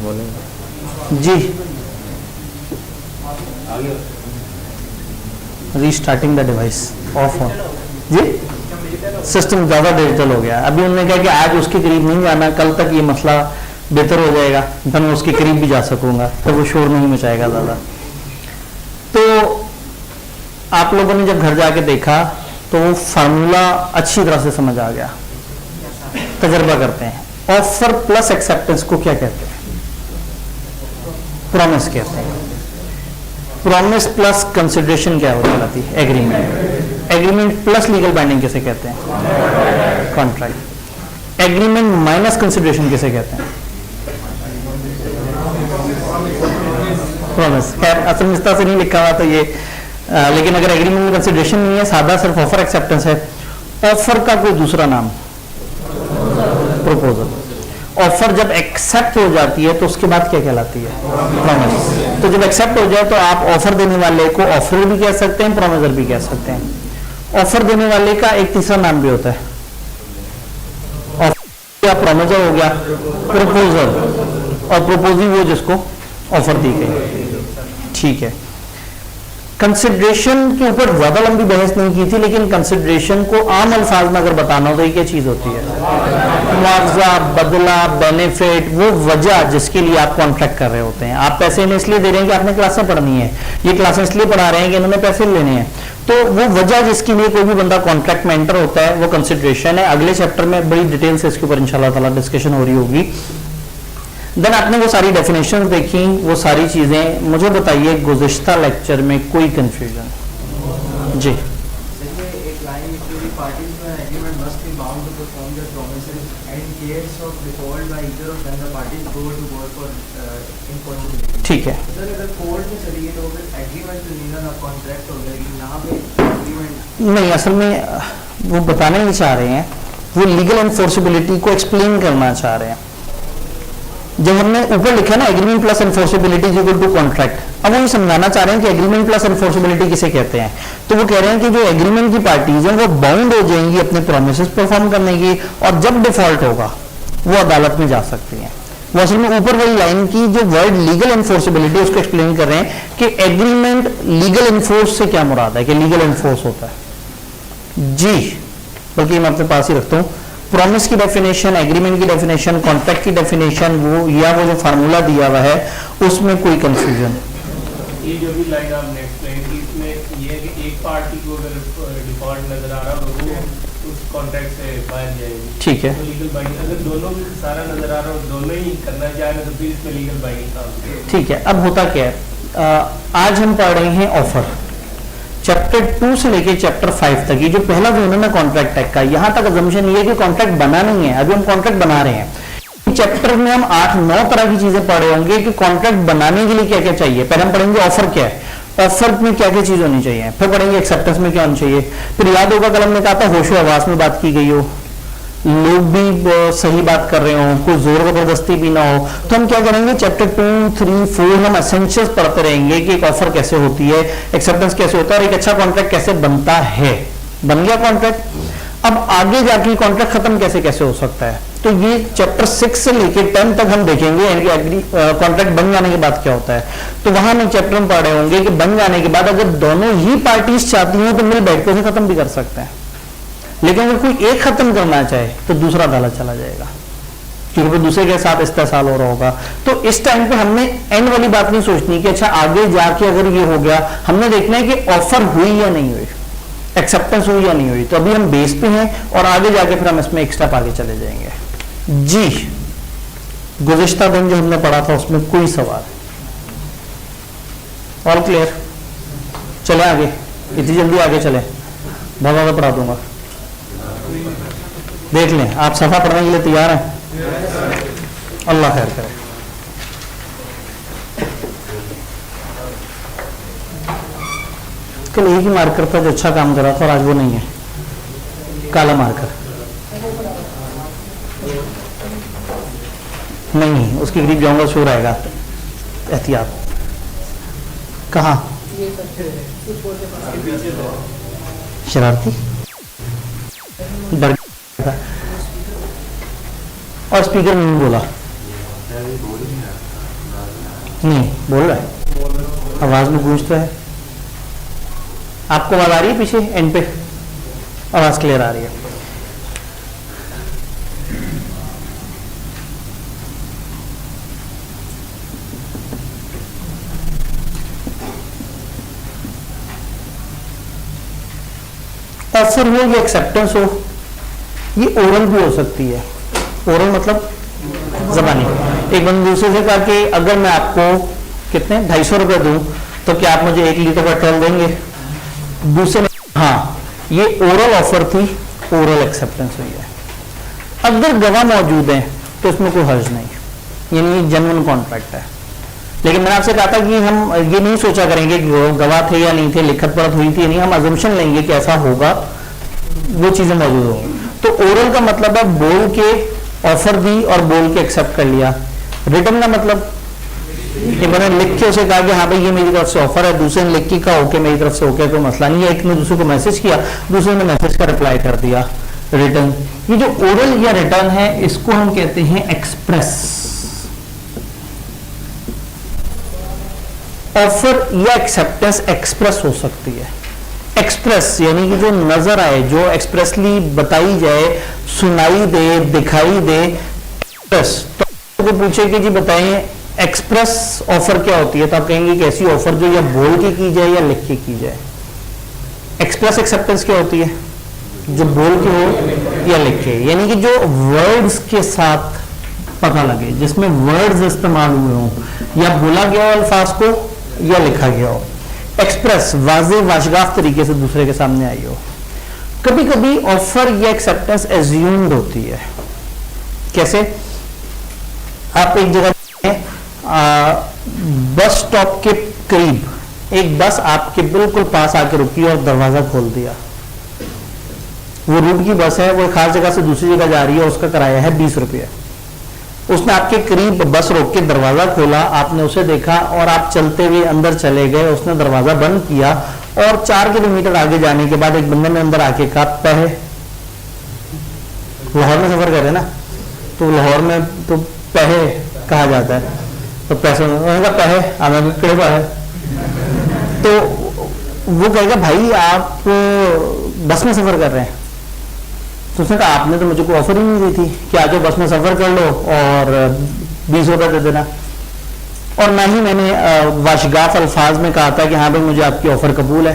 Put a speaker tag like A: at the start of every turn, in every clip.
A: बोलेंगे
B: जी। Restarting the device of हो जी। System ज़्यादा डिजिटल हो गया। अभी उन्होंने कहा कि आज उसके करीब नहीं जाना, कल तक ये मसला बेहतर हो जाएगा, तो मैं उसके करीब भी जा सकूंगा, तो वो शोर नहीं मचाएगा ज़्यादा। तो आप लोगों ने जब घर जाके देखा तो वो फार्मूला अच्छी तरह से समझ आ गया। तजर्बा करते हैं। ऑफर प्लस एक्सेप्टेंस को क्या कहते हैं? प्रॉमिस कहते हैं। प्रॉमिस प्लस कंसिडरेशन क्या होती है? Agreement. Agreement plus legal binding किसे कहते हैं? कॉन्ट्रैक्ट। एग्रीमेंट माइनस कंसिडरेशन किसे कहते हैं? प्रॉमिस। खैर असल में इस तरह से नहीं लिखा हुआ तो ये लेकिन अगर एग्रीमेंट में कंसिडरेशन नहीं है, सादा सिर्फ ऑफर एक्सेप्टेंस है। ऑफर का कोई दूसरा नाम प्रपोजल। ऑफर जब एक्सेप्ट हो जाती है तो उसके बाद क्या कहलाती है? प्रॉमिस। तो जब एक्सेप्ट हो जाए तो आप ऑफर देने वाले को ऑफर भी कह सकते हैं, प्रॉमिसर भी कह सकते हैं। ऑफर देने वाले का एक तीसरा नाम भी होता है, ऑफर या प्रॉमिसर हो गया, प्रपोजल, और प्रपोजिंग वो जिसको ऑफर दी गई। ठीक है। कंसिडरेशन के ऊपर ज्यादा लंबी बहस नहीं की थी, लेकिन कंसिडरेशन को आम अल्फाज में अगर बताना हो तो ये क्या चीज होती है? मुआवजा, बदला, बेनिफिट, वो वजह जिसके लिए आप कॉन्ट्रैक्ट कर रहे होते हैं। आप पैसे इन्हें इसलिए दे रहे हैं कि आपने क्लासें पढ़नी है, ये क्लासें इसलिए पढ़ा रहे हैं कि इन्होंने पैसे लेने हैं, तो वो वजह जिसके लिए कोई भी बंदा कॉन्ट्रैक्ट में एंटर होता है वो कंसिडरेशन है। अगले चैप्टर में बड़ी डिटेल से इसके ऊपर इंशाल्लाह ताला डिस्कशन हो रही होगी। देन आपने वो सारी डेफिनेशन देखी, वो सारी चीजें। मुझे बताइए गुज़िश्ता लेक्चर में कोई कंफ्यूजन? जी। ठीक है। नहीं, असल में वो बताना नहीं चाह रहे हैं, वो लीगल एनफोर्सेबिलिटी को एक्सप्लेन करना चाह रहे हैं। जब हमने ऊपर लिखा ना agreement plus enforceability is equal to contract, अब वो ये समझाना चाह रहे हैं कि एग्रीमेंट प्लस एनफोर्सेबिलिटी किसे कहते हैं। तो वो कह रहे हैं कि जो एग्रीमेंट की पार्टीज हैं वो बाउंड हो जाएंगी अपने प्रोमिसेस परफॉर्म करने की, और जब डिफॉल्ट होगा वो अदालत में जा सकती हैं। वो असल में ऊपर वाली लाइन की जो वर्ड लीगल एनफोर्सेबिलिटी उसको एक्सप्लेन कर रहे हैं कि एग्रीमेंट लीगल एनफोर्स से क्या मुराद है, कि लीगल एनफोर्स होता है। जी, बल्कि मैं अपने पास ही रखता हूँ। प्रॉमिस की डेफिनेशन, एग्रीमेंट की डेफिनेशन, कॉन्ट्रैक्ट की डेफिनेशन, वो या वो जो फार्मूला दिया हुआ है उसमें कोई कंफ्यूजन?
C: ये जो भी लाइन आपने एक्सप्लेन की, इसमें ये है कि एक पार्टी को अगर डिफॉल्ट नजर आ रहा हो तो वो उस कॉन्ट्रैक्ट से बाहर जाएगी।
B: ठीक है।
C: तो लीगल बाइंडिंग अगर दोनों भी सारा नजर आ रहा हो, दोनों ही करना चाह रहे हैं, तो फिर इसमें लीगल बाइंडिंग काम।
B: ठीक है। अब होता क्या है, आज हम पढ़ रहे हैं ऑफर, चैप्टर 2 से लेके चैप्टर 5 तक। ये जो पहला जो उन्होंने कॉन्ट्रैक्ट टैग का, यहां तक अजम्पशन ये है कि कॉन्ट्रैक्ट बना नहीं है, अभी हम कॉन्ट्रैक्ट बना रहे हैं। चैप्टर में हम 8-9 तरह की चीजें पढ़ रहे होंगे कि कॉन्ट्रैक्ट बनाने के लिए क्या क्या चाहिए। पहले हम पढ़ेंगे ऑफर क्या है, ऑफर में क्या क्या चीज होनी चाहिए, फिर पढ़ेंगे एक्सेप्टेंस में क्या होनी चाहिए, फिर याद होगा कल हमने कहा था होशो हवास में बात की गई हो, लोग भी सही बात कर रहे हो, कोई जोर जबरदस्ती भी ना हो। तो हम क्या करेंगे, चैप्टर 2, 3, 4 हम एसेंशियल्स पढ़ते रहेंगे कि एक ऑफर कैसे होती है, एक्सेप्टेंस कैसे होता है, और एक अच्छा कॉन्ट्रैक्ट कैसे बनता है। बन गया कॉन्ट्रैक्ट। अब आगे जाके कॉन्ट्रैक्ट खत्म कैसे कैसे हो सकता है, तो ये चैप्टर 6 से लेकर 10 तक हम देखेंगे कॉन्ट्रैक्ट बन जाने के बाद क्या होता है। तो वहां हम चैप्टर में पढ़ रहे होंगे कि बन जाने के बाद अगर दोनों ही पार्टीज चाहती हैं तो मिल बैठ के उसे खत्म भी कर सकते हैं, लेकिन अगर कोई एक खत्म करना चाहे तो दूसरा अदालत चला जाएगा, क्योंकि वो दूसरे के साथ इस्तेसाल हो रहा होगा। तो इस टाइम पे हमने एंड वाली बात नहीं सोचनी कि अच्छा आगे जाके अगर ये हो गया, हमने देखना है कि ऑफर हुई या नहीं हुई, एक्सेप्टेंस हुई या नहीं हुई। तो अभी हम बेस पे हैं और आगे जाके फिर हम इसमें एक स्टेप आगे चले जाएंगे। जी, गुज़िश्ता दिन जो हमने पढ़ा था उसमें कोई सवाल? All clear? चले आगे, इतनी जल्दी आगे चले, बहुत ज्यादा पढ़ा दूंगा। देख लें, आप सफा पढ़ने के लिए तैयार हैं? अल्लाह खैर करे। कल एक ही मार्कर था जो अच्छा काम कर रहा था और आज वो नहीं है, काला मार्कर नहीं, उसके करीब जाऊंगा शोर आएगा, एहतियात। कहाँ? शरारती डर और स्पीकर नहीं बोला। नहीं बोल रहा है, आवाज में गूंज तो है। आपको आवाज आ रही है पीछे एंड पे? आवाज क्लियर आ रही है। ऑफर हो या एक्सेप्टेंस हो, ये ओरल भी हो सकती है। ओरल मतलब जबानी। एक बंदे दूसरे से कहा कि अगर मैं आपको कितने 250 रुपए दूं तो क्या आप मुझे 1 लीटर पेट्रोल देंगे? दूसरे ने हाँ, ये ओरल ऑफर थी, ओरल एक्सेप्टेंस हुई है। अगर गवाह मौजूद है तो इसमें कोई हर्ज नहीं, यानी जेन्युइन कॉन्ट्रैक्ट है। लेकिन मैंने आपसे कहा था कि हम ये नहीं सोचा करेंगे कि गवाह थे या नहीं थे, लिखत पढ़त हुई थी या नहीं, हम अजम्पशन लेंगे कि ऐसा होगा, वो चीजें मौजूद होंगी। तो ओरल का मतलब है बोल के ऑफर दी और बोल के एक्सेप्ट कर लिया। रिटर्न का मतलब कि मैंने लिख के उसे कहा कि हाँ भाई ये मेरी तरफ से ऑफर है, दूसरे ने लिख के कहा ओके मेरी तरफ से ओके, कोई मसला नहीं है। एक ने दूसरे को मैसेज किया, दूसरे ने मैसेज का रिप्लाई कर दिया, रिटर्न। ये जो ओरल या रिटर्न है इसको हम कहते हैं एक्सप्रेस। ऑफर या एक्सेप्टेंस एक्सप्रेस हो सकती है। एक्सप्रेस यानी कि जो नजर आए, जो एक्सप्रेसली बताई जाए, सुनाई दे, दिखाई दे। एक्सप्रेस तो पूछे कि जी बताएं एक्सप्रेस ऑफर क्या होती है, तो आप कहेंगे कि ऐसी ऑफर जो या बोल के की जाए या लिख के की जाए। एक्सप्रेस एक्सेप्टेंस क्या होती है? जो बोल के हो या लिख के, यानी कि जो वर्ड्स के साथ पता लगे, जिसमें वर्ड्स इस्तेमाल हुए हों, या बोला गया हो अल्फाज को या लिखा गया हो। एक्सप्रेस वाज़े वाशगाफ तरीके से दूसरे के सामने आई हो। कभी कभी ऑफर या एक्सेप्टेंस एज्यूम्ड होती है। कैसे? आप एक जगह बस स्टॉप के करीब एक बस आपके बिल्कुल पास आके रुकी और दरवाजा खोल दिया। वो रूट की बस है, वो एक खास जगह से दूसरी जगह जा रही है, उसका किराया है 20 रुपये। उसने आपके करीब बस रोक के दरवाजा खोला, आपने उसे देखा और आप चलते हुए अंदर चले गए। उसने दरवाजा बंद किया और 4 किलोमीटर आगे जाने के बाद एक बंदे ने अंदर आके कहा पैसे। लाहौर में सफर करे ना, तो लाहौर में तो पैसे कहा जाता है, तो पैसे पैसे हमें है। तो वो कहेगा भाई आप बस में सफर कर रहे हैं, तो उसने कहा आपने तो मुझे कोई ऑफर ही नहीं दी थी कि आज बस में सफर कर लो और 20 रुपए दे देना, और ना ही मैंने वाशगाफ अल्फाज में कहा था कि हाँ भाई मुझे आपकी ऑफर कबूल है।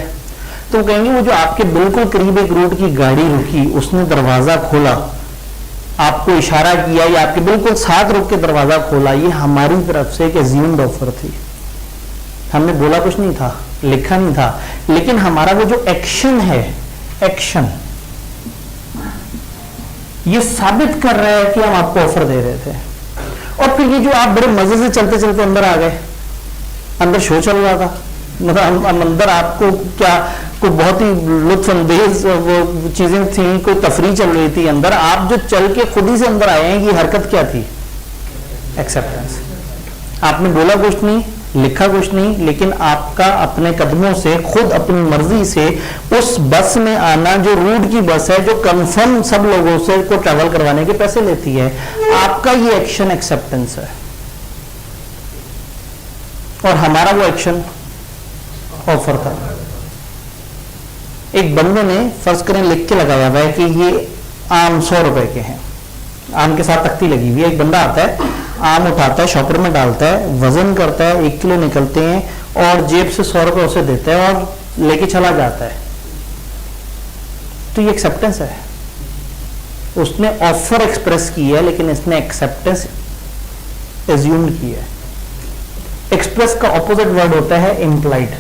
B: तो वो कहेंगे वो जो आपके बिल्कुल करीब एक रूट की गाड़ी रुकी, उसने दरवाजा खोला, आपको इशारा किया या आपके बिल्कुल साथ रुक के दरवाजा खोला, ये हमारी तरफ से एक एज्यूम्ड ऑफर थी। हमने बोला कुछ नहीं था, लिखा नहीं था, लेकिन हमारा वो जो एक्शन है, एक्शन ये साबित कर रहा है कि हम आपको ऑफर दे रहे थे। और फिर ये जो आप बड़े मजे से चलते चलते अंदर आ गए, अंदर शो चल रहा था, मतलब अंदर आपको क्या कोई बहुत ही लुत्फअंदेज वो चीजें थी, कोई तफरीह चल रही थी अंदर, आप जो चल के खुद ही से अंदर आए हैं, ये हरकत क्या थी? एक्सेप्टेंस। आपने बोला कुछ नहीं, लिखा कुछ नहीं, लेकिन आपका अपने कदमों से, खुद अपनी मर्जी से उस बस में आना, जो रूट की बस है, जो कंफर्म सब लोगों से को ट्रैवल करवाने के पैसे लेती है, आपका ये एक्शन एक्सेप्टेंस है। और हमारा वो एक्शन ऑफर था। एक बंदे ने फर्ज करें लिख के लगाया हुआ है कि ये आम 100 रुपए के हैं, आम के साथ तख्ती लगी हुई है। एक बंदा आता है, आम उठाता है, शॉपर में डालता है, वजन करता है, 1 किलो निकलते हैं और जेब से 100 रुपए उसे देता है और लेके चला जाता है। तो ये एक्सेप्टेंस है। उसने ऑफर एक्सप्रेस की है, लेकिन इसने एक्सेप्टेंस एज्यूम की है। एक्सप्रेस का ऑपोजिट वर्ड होता है इम्प्लाइड,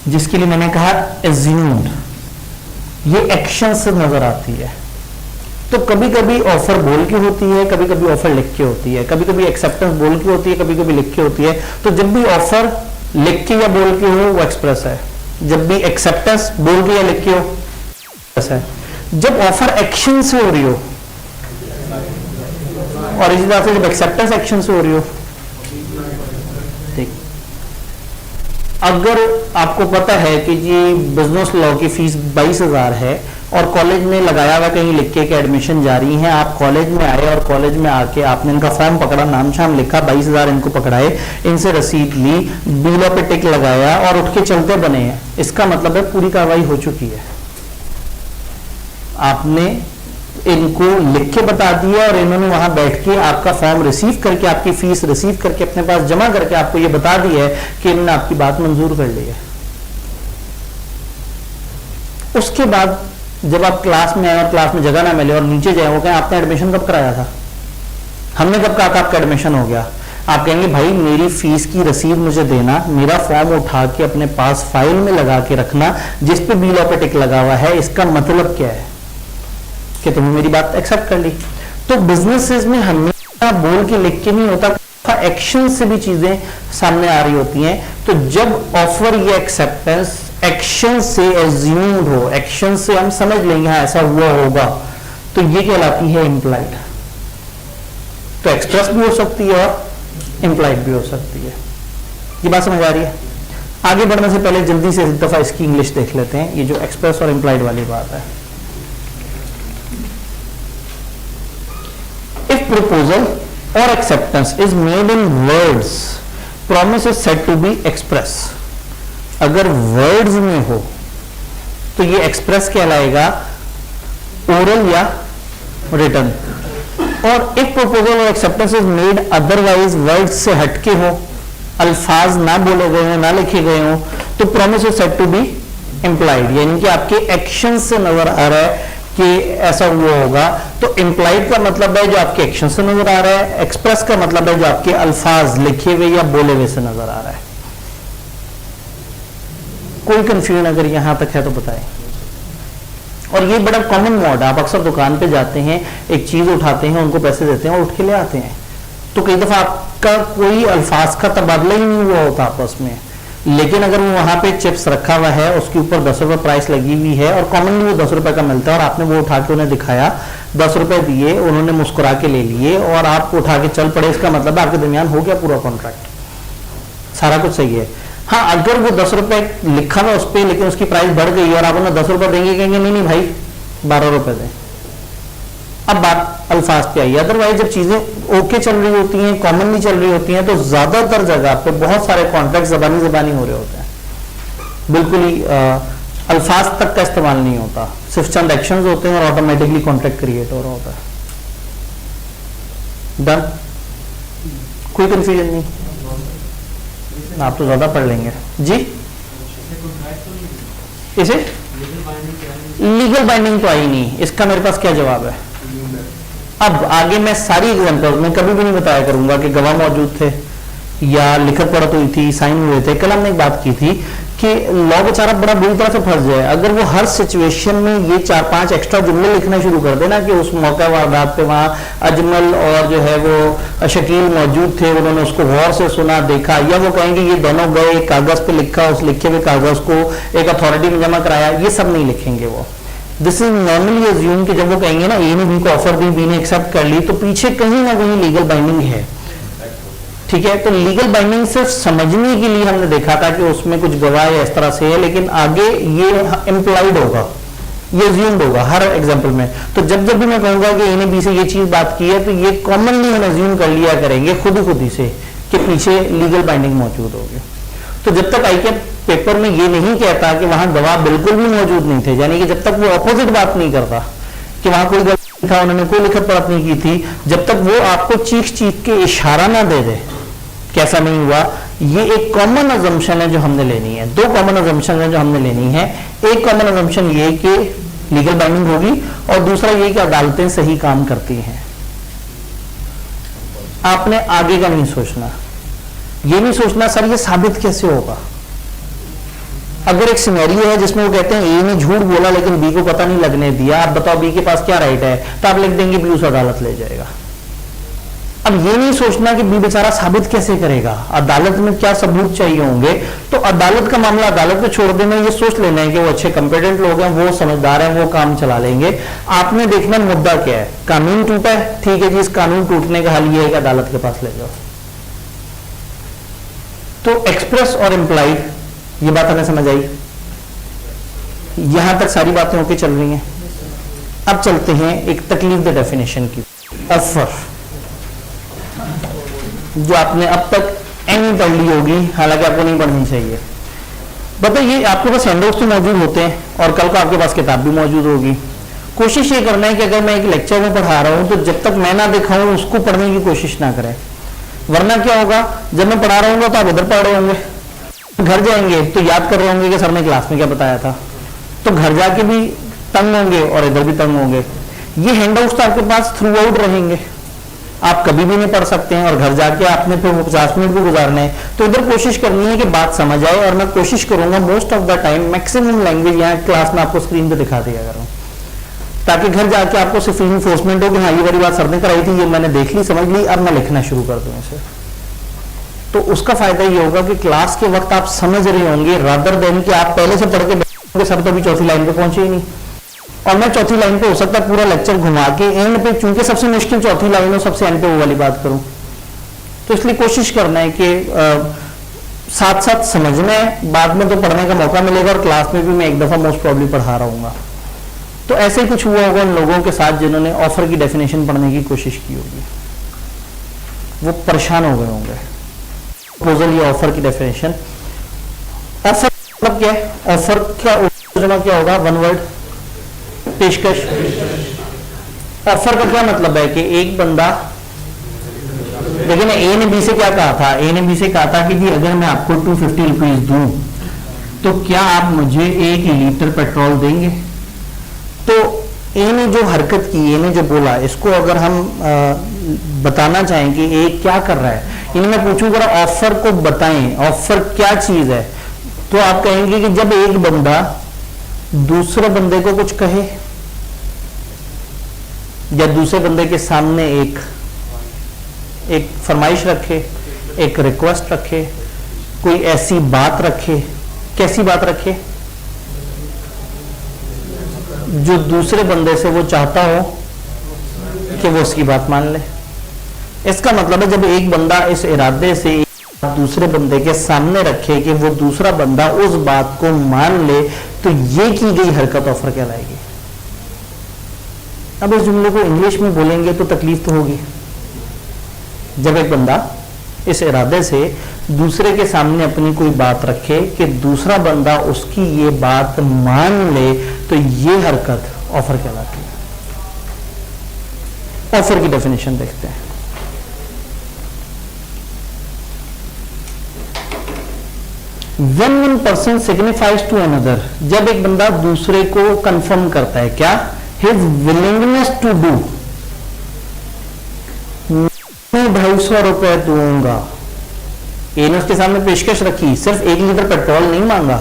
B: जिसके लिए मैंने कहा एज्यूम्ड। ये एक्शन से नजर आती है। तो कभी कभी ऑफर बोल के होती है, कभी कभी ऑफर लिख के होती है, कभी कभी एक्सेप्टेंस बोल के होती है, कभी कभी लिख के होती है। तो जब भी ऑफर लिख के या बोल के हो वो एक्सप्रेस है, जब भी एक्सेप्टेंस बोल के या लिख के हो एक्सप्रेस है। जब ऑफर एक्शन से हो रही हो और इसी तरह से जब एक्सेप्टेंस एक्शन से हो रही हो, ठीक। अगर आपको पता है कि जी बिजनेस लॉ की फीस 22,000 है और कॉलेज में लगाया हुआ कहीं लिख के कि एडमिशन जारी है, आप कॉलेज में आए और कॉलेज में आके आपने इनका फॉर्म पकड़ा, नाम शाम लिखा, 22,000 इनको पकड़ाए, इनसे रसीद ली, बिलों पे टिक लगाया और उठ के चलते बने हैं, इसका मतलब है पूरी कार्रवाई हो चुकी है। आपने इनको लिख के बता दिया और इन्होंने वहां बैठ के आपका फॉर्म रिसीव करके, आपकी फीस रिसीव करके अपने पास जमा करके आपको ये बता दिया है कि इन्होंने आपकी बात मंजूर कर ली है। उसके बाद जब आप क्लास में आए और क्लास में जगह ना मिले और नीचे जाए, वो कहें आपने एडमिशन कब कराया था, हमने कब कहा था आपका एडमिशन हो गया, आप कहेंगे भाई मेरी फीस की रसीद मुझे देना, मेरा फॉर्म उठा के अपने पास फाइल में लगा के रखना जिस पे बिल पे टिक लगा हुआ है, इसका मतलब क्या है कि तुमने मेरी बात एक्सेप्ट कर ली। तो बिजनेसेस में हमेशा बोल के लिख के नहीं होता, एक्शन से भी चीजें सामने आ रही होती हैं। तो जब ऑफर या एक्सेप्टेंस एक्शन से एज्यूम्ड हो, एक्शन से हम समझ लेंगे हाँ ऐसा हुआ होगा, तो ये कहलाती है इम्प्लाइड। तो एक्सप्रेस भी हो सकती है और इम्प्लाइड भी हो सकती है। ये बात समझ आ रही है? आगे बढ़ने से पहले जल्दी से एक दफा इसकी इंग्लिश देख लेते हैं, ये जो एक्सप्रेस और इम्प्लाइड वाली बात है। If proposal or acceptance is made in words, promise is said to be express. अगर words में हो तो ये express कहलाएगा, oral या written। और if proposal or acceptance is made otherwise words से हटके हो, अल्फाज ना बोले गए हो, ना लिखे गए हो, तो promise is said to be implied, यानी कि आपके एक्शन से नजर आ रहा है कि ऐसा हुआ होगा। तो इंप्लाइड का मतलब है जो आपके एक्शन से नजर आ रहा है, एक्सप्रेस का मतलब है जो आपके अल्फाज लिखे हुए या बोले हुए से नजर आ रहा है। कोई कंफ्यूजन अगर यहां तक है तो बताएं। और ये बड़ा कॉमन मोड है, आप अक्सर दुकान पे जाते हैं, एक चीज उठाते हैं, उनको पैसे देते हैं और उठ के ले आते हैं, तो कई दफा आपका कोई अल्फाज का तबादला ही नहीं हुआ होता आपस में। लेकिन अगर वो वहां पे चिप्स रखा हुआ है, उसके ऊपर 10 रुपए प्राइस लगी हुई है और कॉमनली वो 10 रुपए का मिलता है और आपने वो उठा के उन्हें दिखाया, 10 रुपए दिए, उन्होंने मुस्कुरा के ले लिए और आप उठा के चल पड़े, इसका मतलब है आपके दरमियान हो गया पूरा कॉन्ट्रैक्ट, सारा कुछ सही है। हाँ, अगर वो 10 रुपए लिखा हुआ उस पर लेकिन उसकी प्राइस बढ़ गई और आप उन्हें 10 रुपए देंगे, कहेंगे नहीं नहीं भाई 12 रुपए दें। अब बात अल्फाज पे आई। अदरवाइज जब चीजें ओके चल रही होती हैं, कॉमनली चल रही होती हैं, तो ज्यादातर जगह पे बहुत सारे कॉन्ट्रैक्ट जबानी हो रहे होते हैं, बिल्कुल ही अल्फाज तक का इस्तेमाल नहीं होता, सिर्फ चंद एक्शंस होते हैं और ऑटोमेटिकली कॉन्ट्रैक्ट क्रिएट हो रहा होता है। डन? कोई कंफ्यूजन नहीं? आप तो ज्यादा पढ़ लेंगे जी। इसे लीगल बाइंडिंग तो आई नहीं, इसका मेरे पास क्या जवाब है? अब आगे मैं सारी एग्जांपल्स में कभी भी नहीं बताया करूंगा कि गवाह मौजूद थे या लिखत पढ़त हुई थी, साइन हुए थे। कल हमने एक बात की थी कि लॉ बेचारा बड़ा बुरी तरह से फंस जाए अगर वो हर सिचुएशन में ये 4-5 एक्स्ट्रा जुमले लिखना शुरू कर देना कि उस मौका वारदात पे वहां अजमल और जो है वो शकील मौजूद थे, उन्होंने उसको गौर से सुना देखा, या वो कहेंगे ये दोनों गए कागज पे लिखा, उस लिखे हुए कागज को एक अथॉरिटी में जमा कराया, ये सब नहीं लिखेंगे वो। दिस इज नॉर्मली अज्यूम कि जब वो कहेंगे ना ए ने बी को ऑफर दी, बी ने एक्सेप्ट कर ली, तो पीछे कहीं ना कहीं लीगल बाइंडिंग है। ठीक है, तो लीगल बाइंडिंग सिर्फ समझने के लिए हमने देखा था कि उसमें कुछ गवाह इस तरह से है, लेकिन आगे ये इम्प्लाइड होगा, ये अज्यूम्ड होगा हर एग्जांपल में। तो जब जब भी मैं कहूंगा कि ए ने बी से ये चीज बात की है, तो ये कॉमनली हम अज्यूम कर लिया करेंगे खुद ही से कि पीछे लीगल बाइंडिंग मौजूद होगी। तो जब तक आई के पेपर में ये नहीं कहता कि वहां गवाह बिल्कुल भी मौजूद नहीं थे, यानी कि जब तक वो अपोजिट बात नहीं करता कि वहां कोई गलती था, उन्होंने कोई लिखत पढ़त नहीं की थी, जब तक वो आपको चीख के इशारा ना दे दे कैसा नहीं हुआ, ये एक कॉमन अजम्पशन है जो हमने लेनी है। 2 कॉमन अजम्पशन है जो हमने लेनी है। एक कॉमन अजम्पशन ये कि लीगल बाइंडिंग होगी और दूसरा ये कि अदालतें सही काम करती हैं। आपने आगे का नहीं सोचना, ये नहीं सोचना सर ये साबित कैसे होगा। अगर एक सिनेरियो है जिसमें वो कहते हैं ए ने झूठ बोला लेकिन बी को पता नहीं लगने दिया, आप बताओ बी के पास क्या राइट है, तो आप लिख देंगे बी उस अदालत ले जाएगा। अब ये नहीं सोचना कि बी बेचारा साबित कैसे करेगा, अदालत में क्या सबूत चाहिए होंगे, तो अदालत का मामला अदालत में छोड़ देना, ये सोच लेना है कि वो अच्छे कंपिटेंट लोग हैं, वो समझदार हैं, वो काम चला लेंगे। आपने देखना मुद्दा क्या है, कानून टूटा है, ठीक है जी, इस कानून टूटने का हल ये है कि अदालत के पास ले जाओ। तो एक्सप्रेस और इम्प्लाइड, ये बात हमें समझ आई? यहां तक सारी बातें होके चल रही हैं। अब चलते हैं एक तकलीफ द डेफिनेशन की। ऑफर, जो आपने अब तक एनी पढ़ ली होगी, हालांकि आपको नहीं पढ़नी चाहिए। बताइए, आपके पास हैंडआउट्स तो मौजूद होते हैं और कल को आपके पास किताब भी मौजूद होगी। कोशिश ये करना है कि अगर मैं एक लेक्चर में पढ़ा रहा हूं तो जब तक मैं ना दिखाऊं उसको पढ़ने की कोशिश ना करें, वरना क्या होगा, जब मैं पढ़ा रहा हूँ तो आप इधर पढ़ रहे होंगे, घर जाएंगे तो याद कर रहे होंगे कि सर ने क्लास में क्या बताया था, तो घर जाके भी तंग होंगे और इधर भी तंग होंगे। ये हैंडआउट्स तो आपके पास थ्रू आउट रहेंगे, आप कभी भी नहीं पढ़ सकते हैं और घर जाके आपने फिर 50 मिनट भी गुजारने हैं। तो इधर कोशिश करनी है कि बात समझ आए, और मैं कोशिश करूंगा most of the time maximum language यहाँ क्लास में आपको स्क्रीन पे दिखा दिया करूँ, ताकि घर जाके आपको सिर्फ इन्फोर्समेंट हो कि हाँ ये वाली बात सर ने कराई थी, ये मैंने देख ली, समझ ली, अब मैं लिखना शुरू कर दूं इसे। तो उसका फायदा ये होगा कि क्लास के वक्त आप समझ रहे होंगे, रादर देन कि आप पहले से पढ़ के सर तो अभी चौथी लाइन पे पहुंचे ही नहीं, और मैं चौथी लाइन पे हो सकता है पूरा लेक्चर घुमा के एंड पे, चूंकि सबसे मुश्किल चौथी लाइन हो, सबसे एंड पे वो वाली बात करूं। तो इसलिए कोशिश करना है कि साथ साथ समझना है, बाद में तो पढ़ने का मौका मिलेगा, और क्लास में भी मैं एक दफा मोस्ट प्रॉब्ली पढ़ा रहा हूँ। तो ऐसे ही कुछ हुआ होगा उन लोगों के साथ जिन्होंने ऑफर की डेफिनेशन पढ़ने की कोशिश की होगी, वो परेशान हो गए होंगे। प्रपोजल या ऑफर की डेफिनेशन, ऑफर मतलब क्या है, ऑफर क्या तर्जुमा क्या होगा, वन वर्ड, पेशकश। ऑफर का क्या मतलब है कि एक बंदा, देखिए ना, ए ने बी से क्या कहा था, ए ने बी से कहा था कि जी अगर मैं आपको 250 रुपीज दूं तो क्या आप मुझे 1 लीटर पेट्रोल देंगे। तो ए ने जो हरकत की, ए ने जो बोला, इसको अगर हम बताना चाहें कि ए क्या कर रहा है, यानी मैं पूछूं जरा ऑफर को बताएं, ऑफर क्या चीज है, तो आप कहेंगे कि जब एक बंदा दूसरे बंदे को कुछ कहे या दूसरे बंदे के सामने एक फरमाइश रखे, एक रिक्वेस्ट रखे, कोई ऐसी बात रखे, कैसी बात रखे जो दूसरे बंदे से वो चाहता हो कि वो उसकी बात मान ले। इसका मतलब है जब एक बंदा इस इरादे से दूसरे बंदे के सामने रखे कि वो दूसरा बंदा उस बात को मान ले, तो ये की गई हरकत ऑफर कहलाएगी। अब इस जुमले को इंग्लिश में बोलेंगे तो तकलीफ तो होगी। जब एक बंदा इस इरादे से दूसरे के सामने अपनी कोई बात रखे कि दूसरा बंदा उसकी ये बात मान ले, तो ये हरकत ऑफर कहलाती है। ऑफर की डेफिनेशन देखते हैं। When one person signifies to another, जब एक बंदा दूसरे को कंफर्म करता है, क्या, his willingness to do, मैं 250 रुपए दूंगा, ए ने उसके सामने पेशकश रखी, सिर्फ 1 लीटर पेट्रोल नहीं मांगा,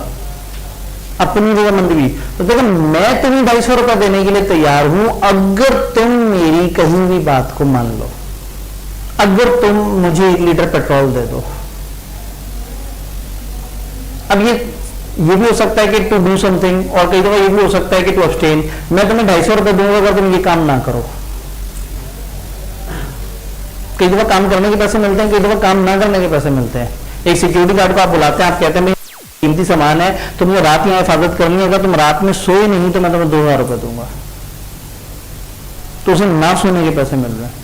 B: अपनी रजामंदी भी, तो देखो मैं तुम्हें 250 रुपए देने के लिए तैयार हूं अगर तुम मेरी कहीं भी बात को मान लो, अगर तुम मुझे 1 लीटर पेट्रोल दे दो। अब ये भी हो सकता है कि टू डू समथिंग, और कई दफा ये भी हो सकता है कि टू अब्सटेन, मैं तुम्हें 250 रुपए दूंगा अगर तुम ये काम ना करो। कई दफा काम करने के पैसे मिलते हैं, कई दफा काम ना करने के पैसे मिलते हैं। एक सिक्योरिटी गार्ड को आप बुलाते हैं, आप कहते हैं कीमती सामान है, तो मुझे रात में हिफाजत करनी है, अगर तुम रात में सोए नहीं तो मैं तुम्हें 2000 रुपए दूंगा, तो उसे ना सोने के पैसे मिल रहे हैं।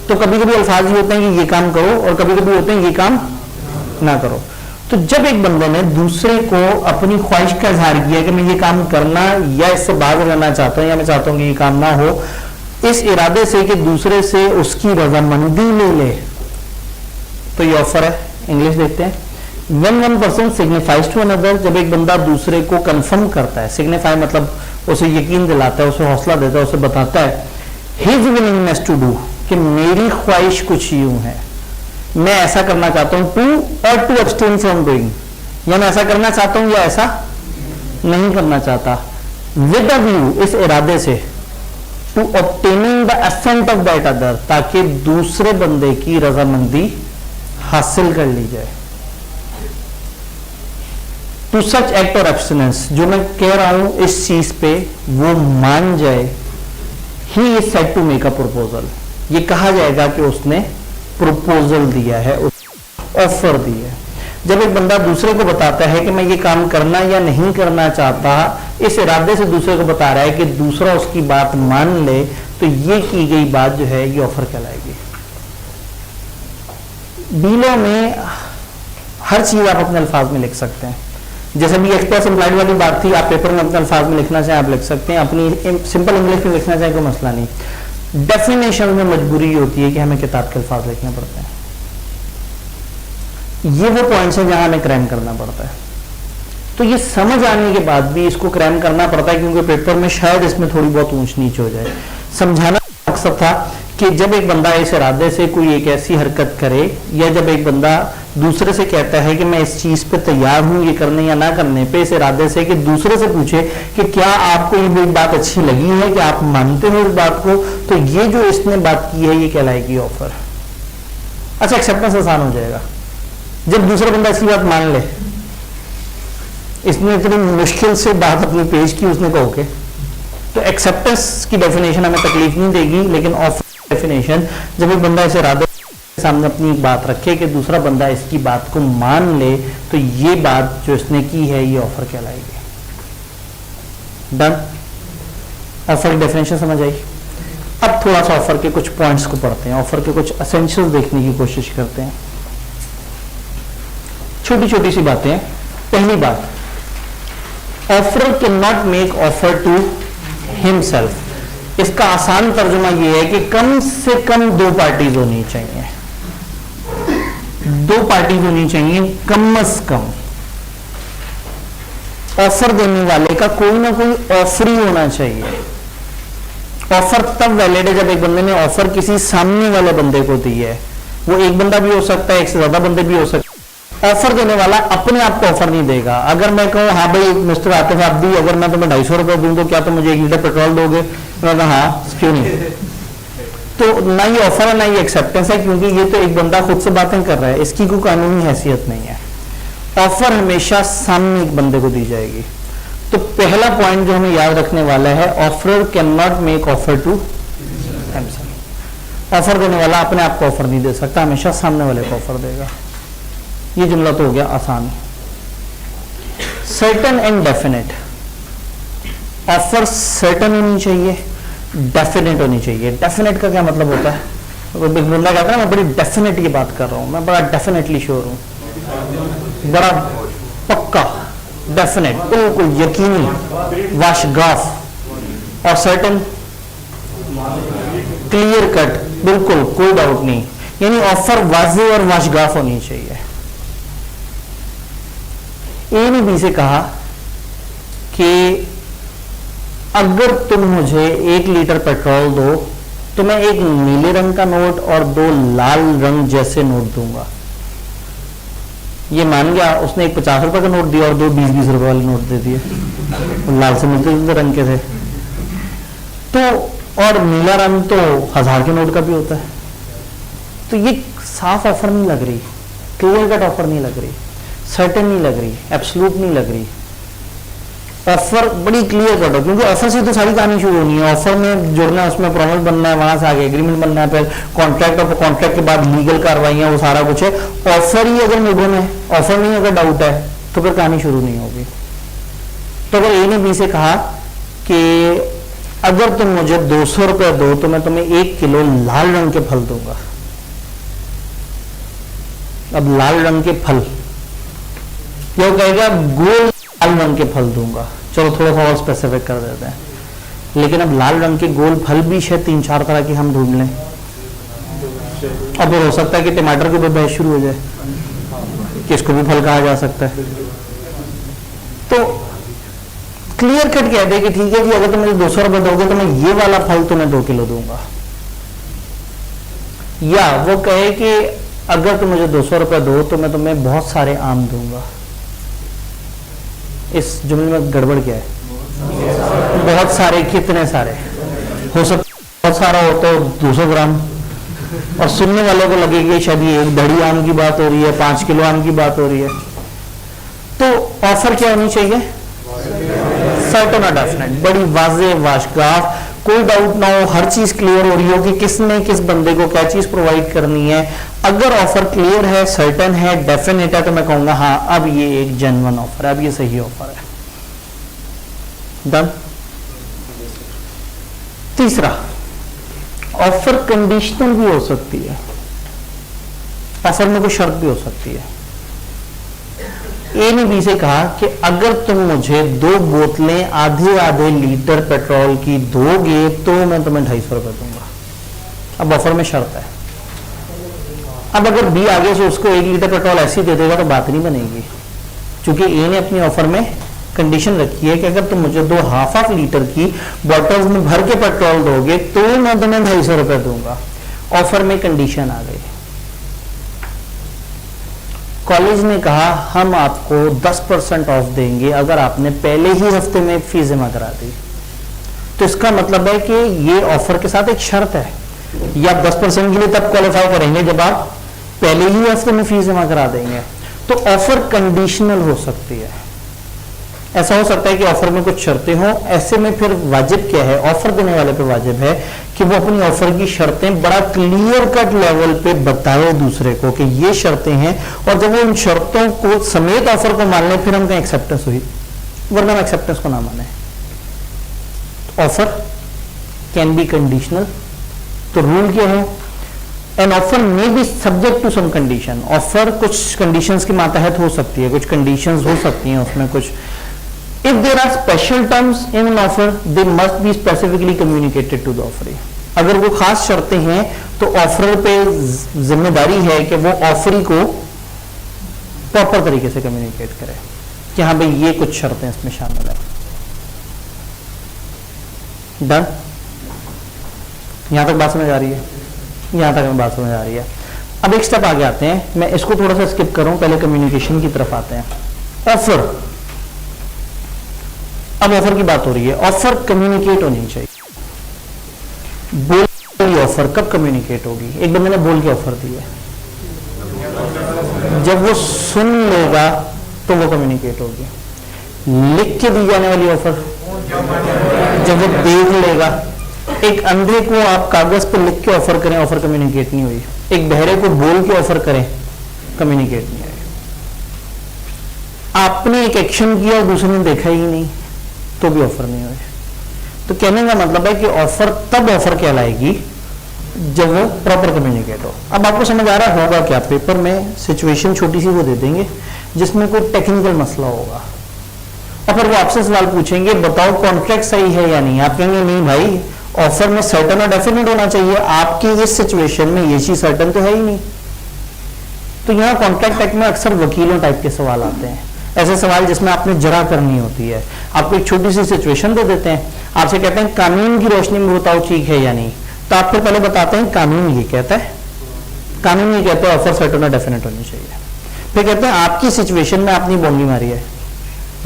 B: तो कभी कभी अल्फाज ही होते हैं कि ये काम करो, और कभी कभी होते हैं ये काम ना करो। तो जब एक बंदे ने दूसरे को अपनी ख्वाहिश का इजहार किया कि मैं ये काम करना या इससे भाग रहना चाहता हूं, या मैं चाहता हूं कि ये काम ना हो, इस इरादे से कि दूसरे से उसकी रजामंदी ले ले, तो ये ऑफर है। इंग्लिश देखते हैं। When one person signifies to another, जब एक बंदा दूसरे को कंफर्म करता है, सिग्निफाई मतलब उसे यकीन दिलाता है, उसे हौसला देता है, उसे बताता है his willingness to do, कि मेरी ख्वाहिश कुछ यूं है, मैं ऐसा करना चाहता हूं, टू और टू abstain from doing, या मैं ऐसा करना चाहता हूं या ऐसा नहीं करना चाहता, with a view, इस इरादे से, to obtaining the assent of that other, ताकि दूसरे बंदे की रजामंदी हासिल कर ली जाए। टू सच एक्ट और एब्सटिनेंस, जो मैं कह रहा हूं इस चीज पे वो मान जाए, he is said to make a proposal, ये कहा जाएगा कि उसने प्रपोजल दिया है, ऑफर दी है। जब एक बंदा दूसरे को बताता है कि मैं ये काम करना या नहीं करना चाहता, इस इरादे से दूसरे को बता रहा है कि दूसरा उसकी बात मान ले, तो ये की गई बात जो है ये ऑफर कहलाएगी। डीलों में हर चीज आप अपने अल्फाज में लिख सकते हैं। जैसे भी एक्सप्रेस इम्प्लाइड वाली बात थी, आप पेपर में अपने अल्फाज में लिखना चाहें आप लिख सकते हैं, अपनी सिंपल इंग्लिश में लिखना चाहें कोई मसला नहीं। डेफिनेशन में मजबूरी होती है कि हमें किताब के अल्फाज लिखने पड़ते हैं। ये वो पॉइंट्स है जहां हमें क्रैम करना पड़ता है। तो ये समझ आने के बाद भी इसको क्रैम करना पड़ता है, क्योंकि पेपर में शायद इसमें थोड़ी बहुत ऊंच नीच हो जाए। समझाना मकसद था कि जब एक बंदा इस इरादे से कोई एक ऐसी हरकत करे, या जब एक बंदा दूसरे से कहता है कि मैं इस चीज पे तैयार हूं ये करने या ना करने पे, इस इरादे से कि दूसरे से पूछे कि क्या आपको ये बात अच्छी लगी है, कि आप मानते हो इस बात को, तो ये जो इसने बात की है ये कहलाएगी ऑफर। अच्छा, एक्सेप्टेंस आसान हो जाएगा जब दूसरा बंदा इसकी बात मान ले। इसने इतनी मुश्किल से बात अपनी पेश की उसने कहो के, तो एक्सेप्टेंस की डेफिनेशन हमें तकलीफ नहीं देगी, लेकिन ऑफर डेफिनेशन जब एक बंदा इसे इरादे सामने अपनी बात रखे कि दूसरा बंदा इसकी बात को मान ले, तो ये बात जो इसने की है ये ऑफर कहलाएगी। डन? ऑफर की डेफिनेशन समझ आई। अब थोड़ा सा ऑफर के कुछ पॉइंट्स को पढ़ते हैं, ऑफर के कुछ एसेंशियल्स देखने की कोशिश करते हैं। छोटी छोटी सी बातें। पहली बात, offer can not make offer to himself. इसका आसान तर्जुमा यह है कि कम से कम दो पार्टीज होनी चाहिए, दो पार्टीज होनी चाहिए कम से कम। ऑफर देने वाले का कोई ना कोई ऑफर ही होना चाहिए। ऑफर तब वैलिड है जब एक बंदे ने ऑफर किसी सामने वाले बंदे को दी है। वो एक बंदा भी हो सकता है, एक से ज्यादा बंदे भी हो सकते हैं। ऑफर देने वाला अपने आप को ऑफर नहीं देगा। अगर मैं कहूँ हाँ भाई मिस्टर आतिफ आप भी, अगर मैं तुम्हें 250 रुपए दूं तो क्या तुम मुझे 1 लीटर पेट्रोल दोगे? मैं कहा हाँ, क्यों नहीं। तो ना ये ऑफर है ना ये एक्सेप्टेंस है, क्योंकि ये तो एक बंदा खुद से बातें कर रहा है, इसकी कोई कानूनी हैसियत नहीं है। ऑफर हमेशा सामने एक बंदे को दी जाएगी। तो पहला पॉइंट जो हमें याद रखने वाला है, offer can not make offer to himself. Offer देने वाला अपने आप को ऑफर नहीं दे सकता, हमेशा सामने वाले को ऑफर देगा। ये जुमला तो हो गया आसान। Certain and definite. Offer certain होनी चाहिए, डेफिनेट होनी चाहिए। डेफिनेट का क्या मतलब होता है? बंदा कहता है मैं बड़ी डेफिनेट की बात कर रहा हूं, मैं बड़ा डेफिनेटली श्योर हूं, बड़ा पक्का, डेफिनेट, बिल्कुल यकीनी, वाशगाफ। और सर्टन क्लियर कट, बिल्कुल कोई डाउट नहीं। यानी ऑफर वाज़ेह और वाशगाफ होनी चाहिए। ए ने बी से कहा कि अगर तुम मुझे 1 लीटर पेट्रोल दो तो मैं एक नीले रंग का नोट और 2 लाल रंग जैसे नोट दूंगा। ये मान गया, उसने एक 50 रुपए का नोट दिया और 2 20-20 रुपए वाले नोट दे दिए। लाल से मिलते जुलते रंग के थे। तो और नीला रंग तो 1000 के नोट का भी होता है। तो ये साफ ऑफर नहीं लग रही, क्लियर कट ऑफर नहीं लग रही, सर्टेन नहीं लग रही, एब्सोल्यूट नहीं लग रही। ऑफर बड़ी क्लियर कट हो, क्योंकि ऑफर से तो सारी कहानी शुरू होनी है। ऑफर में जुड़ना है, उसमें प्रॉमिस बनना है, वहां से आगे एग्रीमेंट बनना है, फिर कॉन्ट्रैक्ट और कॉन्ट्रैक्ट के बाद लीगल कार्रवाइयां, वो सारा कुछ है। ऑफर ही अगर निर्भर है, ऑफर नहीं अगर डाउट है, तो फिर कहानी शुरू नहीं होगी। तो अगर ए ने बी से कहा कि अगर तुम मुझे 200 रुपए दो तो मैं तुम्हें 1 किलो लाल रंग के फल दूंगा। अब लाल रंग के फल, ये कहेगा गोल लाल रंग के फल दूंगा। चलो थोड़ा सा और स्पेसिफिक कर देते हैं। लेकिन अब लाल रंग के गोल फल भी शायद 3-4 तरह के हम ढूंढ लें। अब हो सकता है कि टमाटर के ऊपर बहस शुरू हो जाए कि इसको भी फल कहा जा सकता है। तो क्लियर कट कह दे कि ठीक है जी, अगर तुम मुझे 200 रुपए दोगे तो मैं ये वाला फल तुम्हें 2 किलो दूंगा। या वो कहे कि अगर तुम मुझे 200 रुपए दो तो मैं तुम्हें बहुत सारे आम दूंगा। इस जुमले में गड़बड़ क्या है? बहुत सारे, कितने सारे हो सकते? बहुत सारा हो तो 200 ग्राम, और सुनने वालों को लगेगा शायद ये 1 दड़ी आम की बात हो रही है, 5 किलो आम की बात हो रही है। तो ऑफर क्या होनी चाहिए? सर्टेन और डेफिनेट, बड़ी वाज़ेह, वाशगाफ, कोई डाउट ना हो, हर चीज क्लियर हो रही हो कि किसने किस बंदे को क्या चीज प्रोवाइड करनी है। अगर ऑफर क्लियर है, सर्टेन है, डेफिनेट है, तो मैं कहूंगा हाँ अब ये एक जेन्युइन ऑफर है, अब ये सही ऑफर है। डन। तीसरा, ऑफर कंडीशनल भी हो सकती है, ऑफर में कोई शर्त भी हो सकती है। ए ने बी से कहा कि अगर तुम मुझे 2 बोतलें आधे आधे लीटर पेट्रोल की दोगे तो मैं तुम्हें 250 रुपए दूंगा। अब ऑफर में शर्त है। अब अगर बी आगे से उसको 1 लीटर पेट्रोल ऐसे ही दे देगा तो बात नहीं बनेगी, क्योंकि ए ने अपनी ऑफर में कंडीशन रखी है कि अगर तुम मुझे 2 हाफ लीटर की बॉटल्स में भर के पेट्रोल दोगे तो मैं तुम्हें 250 रुपए दूंगा। ऑफर में कंडीशन आ गई। कॉलेज ने कहा हम आपको 10% ऑफ देंगे अगर आपने पहले ही हफ्ते में फीस जमा करा दी। तो इसका मतलब है कि ये ऑफर के साथ एक शर्त है, ये आप 10% के लिए तब क्वालिफाई करेंगे जब आप पहले ही हफ्ते में फीस जमा करा देंगे। तो ऑफर कंडीशनल हो सकती है। ऐसा हो सकता है कि ऑफर में कुछ शर्तें हों, ऐसे में फिर वाजिब क्या है, ऑफर देने वाले पे वाजिब है कि वो अपनी ऑफर की शर्तें बड़ा क्लियर कट लेवल पे बताए दूसरे को कि ये शर्तें हैं, और जब वो उन शर्तों को समेत ऑफर को मान ले फिर हम कहें एक्सेप्टेंस हुई, वरना एक्सेप्टेंस को ना माने। Offer can be conditional. तो रूल क्या है, an offer may be subject to some condition. Offer कुछ कंडीशंस के मातहत हो सकती है, कुछ कंडीशंस हो सकती हैं उसमें कुछ। If there are special terms in an offer, they must be specifically communicated to the offeree. अगर वो खास शर्तें हैं तो ऑफर पे जिम्मेदारी है कि वो ऑफरी को प्रॉपर तरीके से कम्युनिकेट करे कि हाँ भाई ये कुछ शर्तें इसमें शामिल है। डन। यहां तक बात समझ आ रही है? यहां तक हमें बात समझ आ रही है। अब एक स्टेप आगे आते हैं, मैं इसको थोड़ा सा स्किप करूं, पहले कम्युनिकेशन की तरफ आते हैं। ऑफर, अब ऑफर की बात हो रही है। ऑफर कम्युनिकेट होनी चाहिए। बोल की ऑफर कब कम्युनिकेट होगी? एक बंदे ने बोल के ऑफर दी है, जब वो सुन लेगा तो वो कम्युनिकेट होगी। लिख के दी जाने वाली ऑफर जब वो देख लेगा। एक अंधे को आप कागज पर लिख के ऑफर करें, ऑफर कम्युनिकेट नहीं हुई। एक बहरे को बोल के ऑफर करें, कम्युनिकेट नहीं हुई। आपने एक एक्शन किया और दूसरे ने देखा ही नहीं तो भी ऑफर नहीं हुई। तो कहने का मतलब है कि ऑफर तब ऑफर कहलाएगी जब वो प्रॉपर कम्युनिकेट हो। अब आपको समझ आ रहा होगा क्या, पेपर में सिचुएशन छोटी सी वो दे देंगे जिसमें कोई टेक्निकल मसला होगा और फिर वो आपसे सवाल पूछेंगे बताओ कॉन्ट्रैक्ट सही है या नहीं। आप कहेंगे नहीं भाई, ऑफर में सर्टन और डेफिनेट होना चाहिए, आपकी इस सिचुएशन में ये चीज सर्टन तो है ही नहीं। तो यहाँ कॉन्ट्रैक्ट एक्ट में अक्सर वकीलों टाइप के सवाल आते हैं, ऐसे सवाल जिसमें आपने जरा करनी होती है। आपको एक छोटी सी सिचुएशन दे देते हैं, आपसे कहते हैं कानून की रोशनी में बताओ ठीक है या नहीं। तो आप फिर पहले बताते हैं कानून ये कहता है, कानून ये कहता है ऑफर सर्टन और डेफिनेट होनी चाहिए। फिर कहते हैं आपकी सिचुएशन में आपने बोंगी मारी है,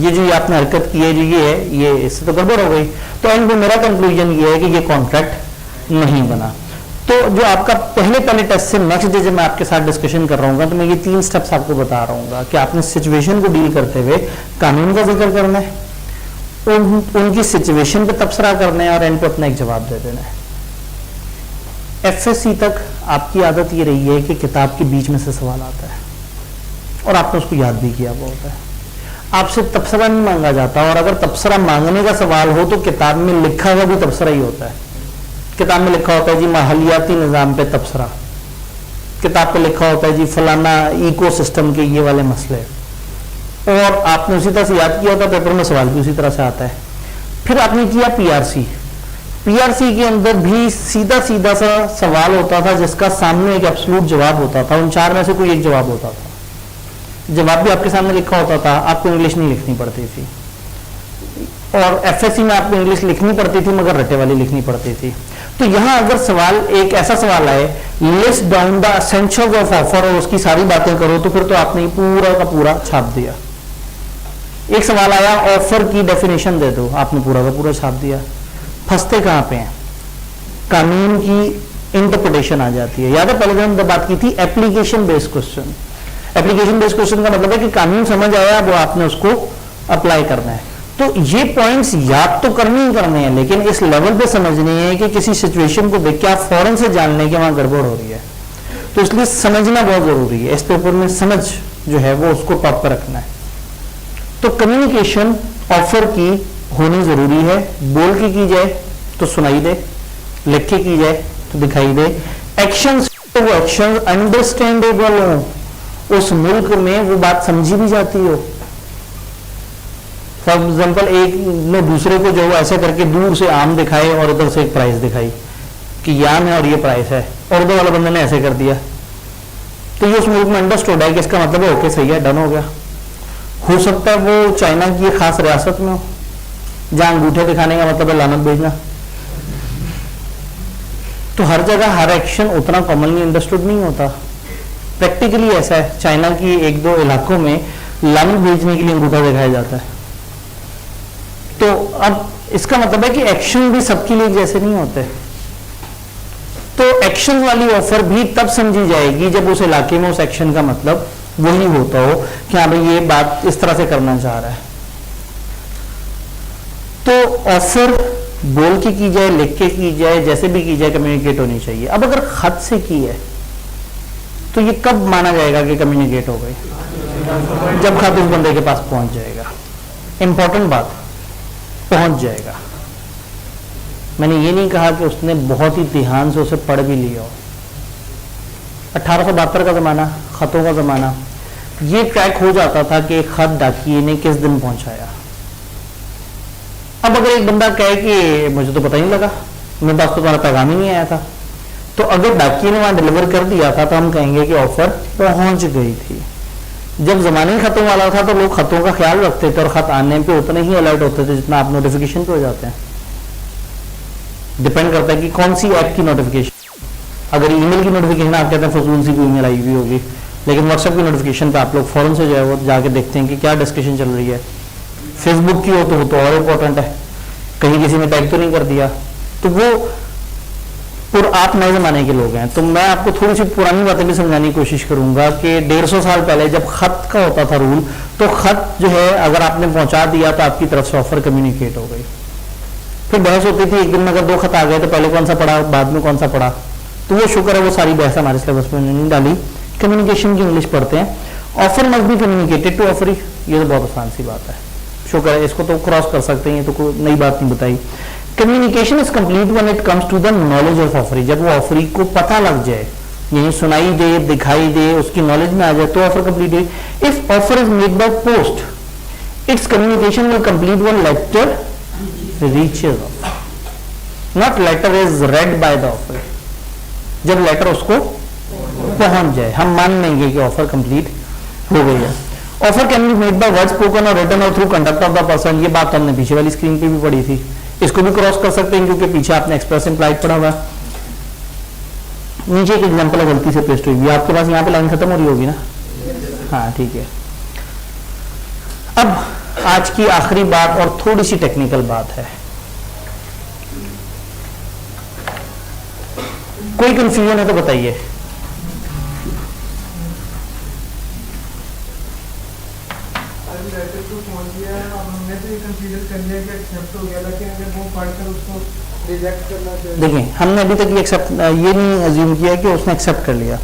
B: ये जो आपने हरकत की है जो ये है, ये इससे तो गड़बड़ हो गई। तो एंड में मेरा कंक्लूजन ये है कि ये कॉन्ट्रैक्ट नहीं बना। तो जो आपका पहले टेस्ट से नेक्स्ट डे जब मैं आपके साथ डिस्कशन कर रहा हूँ तो मैं ये 3 स्टेप्स आपको बता रहा हूँ कि आपने सिचुएशन को डील करते हुए कानून का जिक्र करना है, उनकी सिचुएशन पे तबसरा करना है और एंड पे अपना एक जवाब दे देना है। एफएससी तक आपकी आदत ये रही है कि किताब के बीच में से सवाल आता है और आपने उसको याद भी किया हुआ होता है। आपसे तबसरा नहीं मांगा जाता, और अगर तबसरा मांगने का सवाल हो तो किताब में लिखा हुआ भी तबसरा ही होता है। किताब में लिखा होता है जी माहौलियाती निज़ाम पे तबसरा, किताब पे लिखा होता है जी फलाना इकोसिस्टम के ये वाले मसले, और आपने उसी तरह से याद किया होता, पेपर में सवाल भी उसी तरह से आता है। फिर आपने किया पीआरसी, पीआरसी के अंदर भी सीधा सीधा सा सवाल होता था जिसका सामने एक एब्सोल्यूट जवाब होता था, उन 4 में से कोई एक जवाब होता था। जवाब भी आपके सामने लिखा होता था, आपको इंग्लिश नहीं लिखनी पड़ती थी, और एफएससी में आपको इंग्लिश लिखनी पड़ती थी मगर रटे वाली लिखनी पड़ती थी। तो यहां अगर सवाल एक ऐसा सवाल आए list down the essentials of offer और उसकी सारी बातें करो, तो फिर तो आपने पूरा का पूरा छाप दिया। एक सवाल आया ऑफर की डेफिनेशन दे दो, आपने पूरा का पूरा छाप दिया। फंसते कहां पे हैं? कानून की इंटरप्रिटेशन आ जाती है। याद है पहले हमने बात की थी application based question. Application based question का मतलब है कि कानून समझ आया, वो आपने उसको अप्लाई करना है। तो ये पॉइंट्स याद तो करने ही करने हैं, लेकिन इस लेवल पे समझने हैं कि किसी सिचुएशन को देख के आप फौरन से जान लें कि वहां गड़बड़ हो रही है। तो इसलिए समझना बहुत जरूरी है। इस पेपर में समझ जो है वो उसको टॉप पर रखना है। तो कम्युनिकेशन ऑफर की होनी जरूरी है। बोल के की जाए तो सुनाई दे, लिख के की जाए तो दिखाई दे। एक्शंस तो वो एक्शन अंडरस्टैंडेबल हो, उस मुल्क में वो बात समझी भी जाती हो। फॉर एग्जाम्पल एक ने दूसरे को जो ऐसे करके दूर से आम दिखाए और उधर से एक प्राइस दिखाई कि ये आम है और ये प्राइस है, और उधर वाला बंदे ने ऐसे कर दिया, तो ये उस मुल्क में अंडरस्टूड है कि इसका मतलब है ओके सही है, डन हो गया। हो सकता है वो चाइना की एक खास रियासत में हो जहां अंगूठे दिखाने का मतलब है लानत भेजना। तो हर जगह हर एक्शन उतना कॉमनली अंडरस्टूड नहीं होता। प्रैक्टिकली ऐसा है, चाइना की एक दो इलाकों में लानत भेजने के लिए अंगूठा दिखाया जाता है। तो अब इसका मतलब है कि एक्शन भी सबके लिए जैसे नहीं होते। तो एक्शन वाली ऑफर भी तब समझी जाएगी जब उस इलाके में उस एक्शन का मतलब वही होता हो कि हाँ भाई ये बात इस तरह से करना चाह रहा है। तो ऑफर बोल के की जाए, लिख के की जाए, जैसे भी की जाए, कम्युनिकेट होनी चाहिए। अब अगर खत से की है तो ये कब माना जाएगा कि कम्युनिकेट हो गई? जब खत उस बंदे के पास पहुंच जाएगा। इंपॉर्टेंट बात, पहुंच जाएगा। मैंने ये नहीं कहा कि उसने बहुत ही ध्यान से उसे पढ़ भी लिया हो। 1872 का जमाना, खतों का जमाना, ये ट्रैक हो जाता था कि खत डाकिए ने किस दिन पहुंचाया। अब अगर एक बंदा कहे कि मुझे तो पता ही नहीं लगा, मेरे पास तो तुम्हारा पैगाम ही नहीं आया था, तो अगर डाकिए ने वहां डिलीवर कर दिया था तो हम कहेंगे कि ऑफर पहुंच गई थी। जब जमाने ही खतों वाला था तो लोग खतों का ख्याल रखते थे और खत आने पे उतने ही अलर्ट होते थे जितना आप नोटिफिकेशन पे हो जाते हैं। डिपेंड करता है कि कौन सी ऐप की नोटिफिकेशन। अगर ईमेल की नोटिफिकेशन आप कहते हैं फजूल सी कोई ईमेल आई हुई होगी, लेकिन व्हाट्सएप की नोटिफिकेशन पे आप लोग फौरन से जो है वो जाके देखते हैं कि क्या डिस्कशन चल रही है। फेसबुक की हो तो और इम्पोर्टेंट है, कहीं किसी ने टैग तो नहीं कर दिया। तो वो और आप नए जमाने के लोग हैं, तो मैं आपको थोड़ी सी पुरानी बातें भी समझाने की कोशिश करूंगा कि 150 साल पहले जब खत का होता था रूल, तो खत जो है अगर आपने पहुंचा दिया तो आपकी तरफ से ऑफर कम्युनिकेट हो गई। फिर बहस होती थी, एक दिन में अगर 2 खत आ गए तो पहले कौन सा पढ़ा, बाद में कौन सा पढ़ा। तो वो शुक्र है वो सारी बहस हमारे सिलेबस में नहीं डाली, कम्युनिकेशन की इंग्लिश पढ़ते हैं। Offer must be communicated to offeree, ये तो बहुत आसान सी बात है, शुक्र है, इसको तो क्रॉस कर सकते हैं, ये तो कोई नई बात नहीं बताई। Communication is complete when it comes to the knowledge of offeree, जब वो ऑफरी को पता लग जाए, यही सुनाई दे, दिखाई दे, उसकी नॉलेज में आ जाए तो ऑफर कंप्लीट है। If offer is made by post, its communication will complete when letter reaches offer, not letter is read by the offer. जब लेटर उसको पहुंच जाए हम मान लेंगे कि ऑफर कंप्लीट हो गई है। Offer can be made by word spoken और रिटन और through conduct of the person, ये बात हमने पीछे वाली स्क्रीन पे भी पढ़ी थी, इसको भी क्रॉस कर सकते हैं क्योंकि पीछे आपने एक्सप्रेस इम्प्लाइड पढ़ा हुआ। नीचे एक एग्जांपल है गलती से पेस्ट हुई, आपके पास यहाँ पे लाइन खत्म हो रही होगी ना? हाँ ठीक है। अब आज की आखिरी बात और थोड़ी सी टेक्निकल बात है, कोई कंफ्यूजन है तो बताइए। देखिए हमने अभी तक ये नहीं अज्यूम किया कि उसने एक्सेप्ट कर लिया,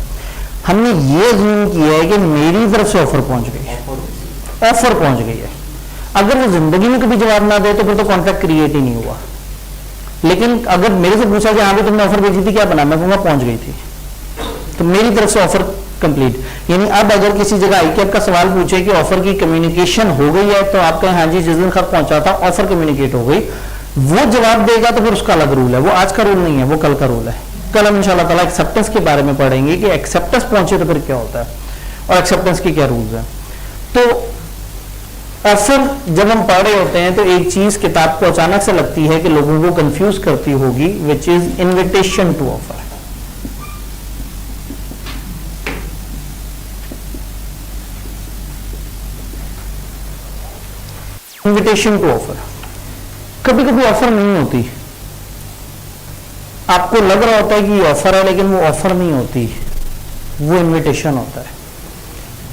B: हमने ये अज्यूम किया है कि मेरी तरफ से ऑफर पहुंच गई है, ऑफर पहुंच गई है। अगर वो जिंदगी में कभी जवाब ना दे तो फिर तो कॉन्ट्रैक्ट क्रिएट ही नहीं हुआ। लेकिन अगर मेरे से पूछा कि हाँ भी तुमने ऑफर भेजी थी क्या बना, मैं कहूँगा पहुंच गई थी, तो मेरी तरफ से ऑफर कंप्लीट। यानी अब अगर किसी जगह आईकेएप का सवाल पूछे कि ऑफर की कम्युनिकेशन हो गई है तो आप कहें हाँ जी जिस दिन खत पहुंचा था ऑफर कम्युनिकेट हो गई, वो जवाब देगा तो फिर उसका अलग रूल है, वो आज का रूल नहीं है, वो कल का रूल है। कल हम इंशाल्लाह ताला एक्सेप्टेंस के बारे में पढ़ेंगे कि एक्सेप्टेंस पहुंचे तो फिर क्या होता है और एक्सेप्टेंस के क्या रूल्स हैं। तो ऑफर जब हम पढ़ रहे होते हैं तो एक चीज किताब को अचानक से लगती है कि लोगों को कंफ्यूज करती होगी, which is invitation to offer. Invitation to offer, कभी कभी ऑफर नहीं होती, आपको लग रहा होता है कि ऑफर है लेकिन वो ऑफर नहीं होती, वो इन्विटेशन होता है।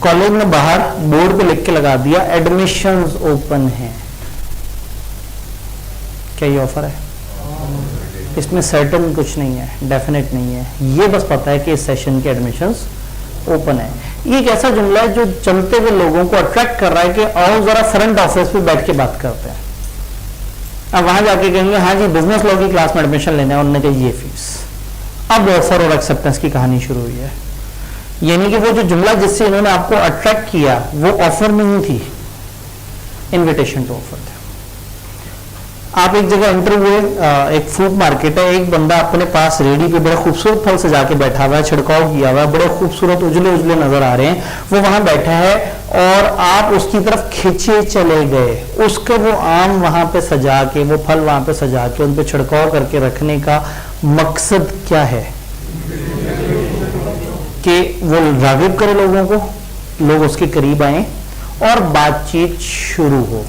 B: कॉलेज में बाहर बोर्ड पे लिख के लगा दिया एडमिशंस ओपन है, क्या ये ऑफर है? इसमें सर्टेन कुछ नहीं है, डेफिनेट नहीं है, ये बस पता है कि इस सेशन के एडमिशंस ओपन है। ये एक ऐसा जुमला है जो चलते हुए लोगों को अट्रैक्ट कर रहा है कि आओ जरा फ्रंट ऑफिस पे बैठ के बात करते हैं। अब वहां जाके कहेंगे हाँ जी बिजनेस लॉ की क्लास में एडमिशन लेना है, उन्होंने कही ये फीस। अब ऑफर और एक्सेप्टेंस की कहानी शुरू हुई है। यानी कि वो जो जुमला जिससे इन्होंने आपको अट्रैक्ट किया वो ऑफर नहीं थी, इनविटेशन टू ऑफर था। आप एक जगह एंटर हुए, एक फ्रूट मार्केट है, एक बंदा अपने पास रेडी पे बड़ा खूबसूरत फल सजा के बैठा हुआ है, छिड़काव किया हुआ है, बड़े खूबसूरत उजले उजले नजर आ रहे हैं, वो वहां बैठा है और आप उसकी तरफ खींचे चले गए। उसका वो आम वहां पे सजा के, वो फल वहां पे सजा के उन पे छिड़काव करके रखने का मकसद क्या है? कि वो रागिब करे लोगों को, लोग उसके करीब आए और बातचीत शुरू हो।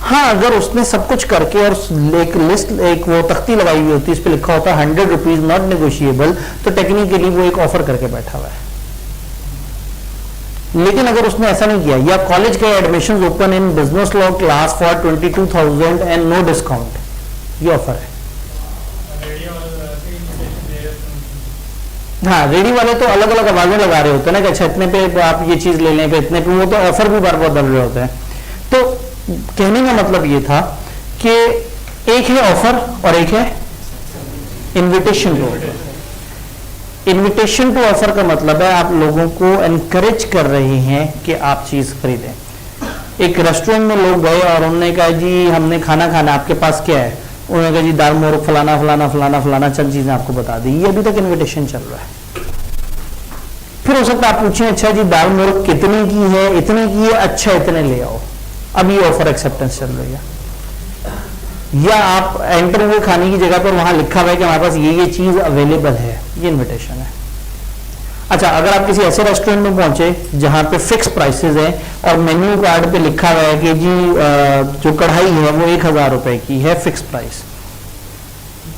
B: हाँ, अगर उसने सब कुछ करके और एक लिस्ट, एक वो तख्ती लगाई हुई होती है, इस पे लिखा होता है 100 रुपीज नॉट नेगोशिएबल, तो टेक्निकली वो एक ऑफर करके बैठा हुआ है। लेकिन अगर उसने ऐसा नहीं किया, या कॉलेज के admission open in business law class for 22,000 and no discount, ये ऑफर है। हाँ, रेडी वाले तो अलग अलग आवाजें लगा रहे होते हैं ना कि अच्छा इतने पे आप ये चीज ले लें, पे इतने पे, वो तो ऑफर भी बार बार बदल रहे होते हैं। तो कहने का मतलब ये था कि एक है ऑफर और एक है invitation to offer. Invitation to offer का मतलब है आप लोगों को एनकरेज कर रहे हैं कि आप चीज खरीदें। एक रेस्टोरेंट में लोग गए और उन्होंने कहा जी हमने खाना खाना, आपके पास क्या है? उन्होंने कहा जी दाल मोरग फलाना फलाना फलाना फलाना, चंद चीजें आपको बता दी। ये अभी तक इनविटेशन चल रहा है। फिर हो सकता है आप पूछें अच्छा जी दाल मोरग कितने की है? इतने की है, अच्छा इतने ले आओ। अब ये ऑफर एक्सेप्टेंस चल रही है। या आप एंटर हुए खाने की जगह पर, वहां लिखा हुआ है कि हमारे पास ये चीज अवेलेबल है, ये इनविटेशन है। अच्छा, अगर आप किसी ऐसे रेस्टोरेंट में पहुंचे जहां पे फिक्स प्राइसेस हैं और मेन्यू कार्ड पे लिखा हुआ है कि जी जो कढ़ाई है वो 1,000 रुपए की है, फिक्स प्राइस,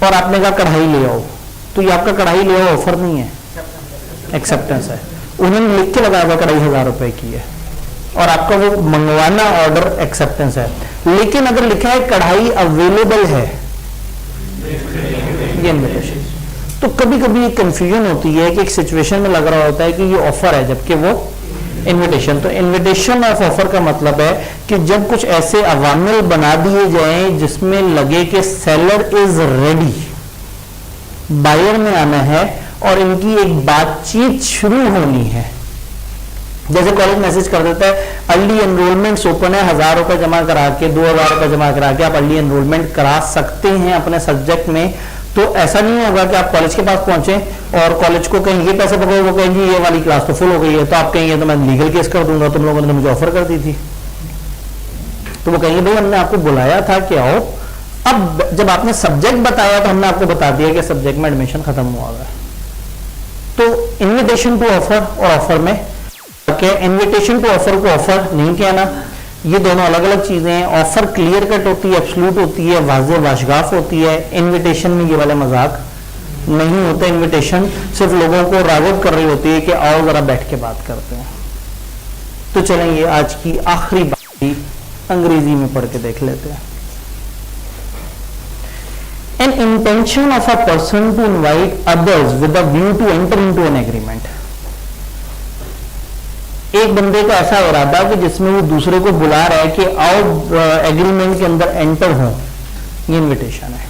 B: और आपने कहा कढ़ाई ले आओ, तो ये आपका कढ़ाई ले आओ ऑफर नहीं है, एक्सेप्टेंस है। उन्होंने लिख के लगाया हुआ कढ़ाई 1,000 रुपए की है और आपका वो मंगवाना ऑर्डर एक्सेप्टेंस है। लेकिन अगर लिखा है कढ़ाई अवेलेबल है, ये इनविटेशन। तो कभी कभी एक कंफ्यूजन होती है कि एक सिचुएशन में लग रहा होता है कि ये ऑफर है जबकि वो इनविटेशन। तो इनविटेशन ऑफ ऑफर का मतलब है कि जब कुछ ऐसे अवामिल बना दिए जाएं जिसमें लगे कि सेलर इज रेडी, बायर में आना है और इनकी एक बातचीत शुरू होनी है। जैसे कॉलेज मैसेज कर देता है अर्ली एनरोलमेंट ओपन है, 1,000 रुपए जमा करा के, 2,000 रुपए जमा करा के आप अर्ली एनरोलमेंट करा सकते हैं अपने सब्जेक्ट में। तो ऐसा नहीं होगा कि आप कॉलेज के पास पहुंचे और कॉलेज को कहेंगे पैसे पकड़ो, वो कहेंगे ये वाली क्लास तो फुल हो गई है, तो आप कहेंगे तो मैं लीगल केस कर दूंगा, तुम लोगों ने मुझे ऑफर कर दी थी। तो वो कहेंगे भाई हमने आपको बुलाया था कि आओ। अब जब आपने सब्जेक्ट बताया तो हमने आपको बता दिया कि सब्जेक्ट में एडमिशन खत्म हुआ है। तो इन्विटेशन टू ऑफर और ऑफर में क्या, इन्विटेशन टू ऑफर को ऑफर नहीं कहना, ये दोनों अलग अलग चीजें हैं। ऑफर क्लियर कट होती है, एब्सोल्यूट होती है, वाज़ेह वाशगाफ होती है। इन्विटेशन में ये वाला मजाक नहीं होता। इन्विटेशन सिर्फ लोगों को राग़िब कर रही होती है कि आओ जरा बैठ के बात करते हैं। तो चलेंगे आज की आखिरी बात अंग्रेजी में पढ़ के देख लेते हैं। An intention of a person to invite others with a view to enter into an agreement। एक बंदे का ऐसा इरादा कि जिसमें वो दूसरे को बुला रहा है कि आओ एग्रीमेंट के अंदर एंटर हो, ये इन्विटेशन है।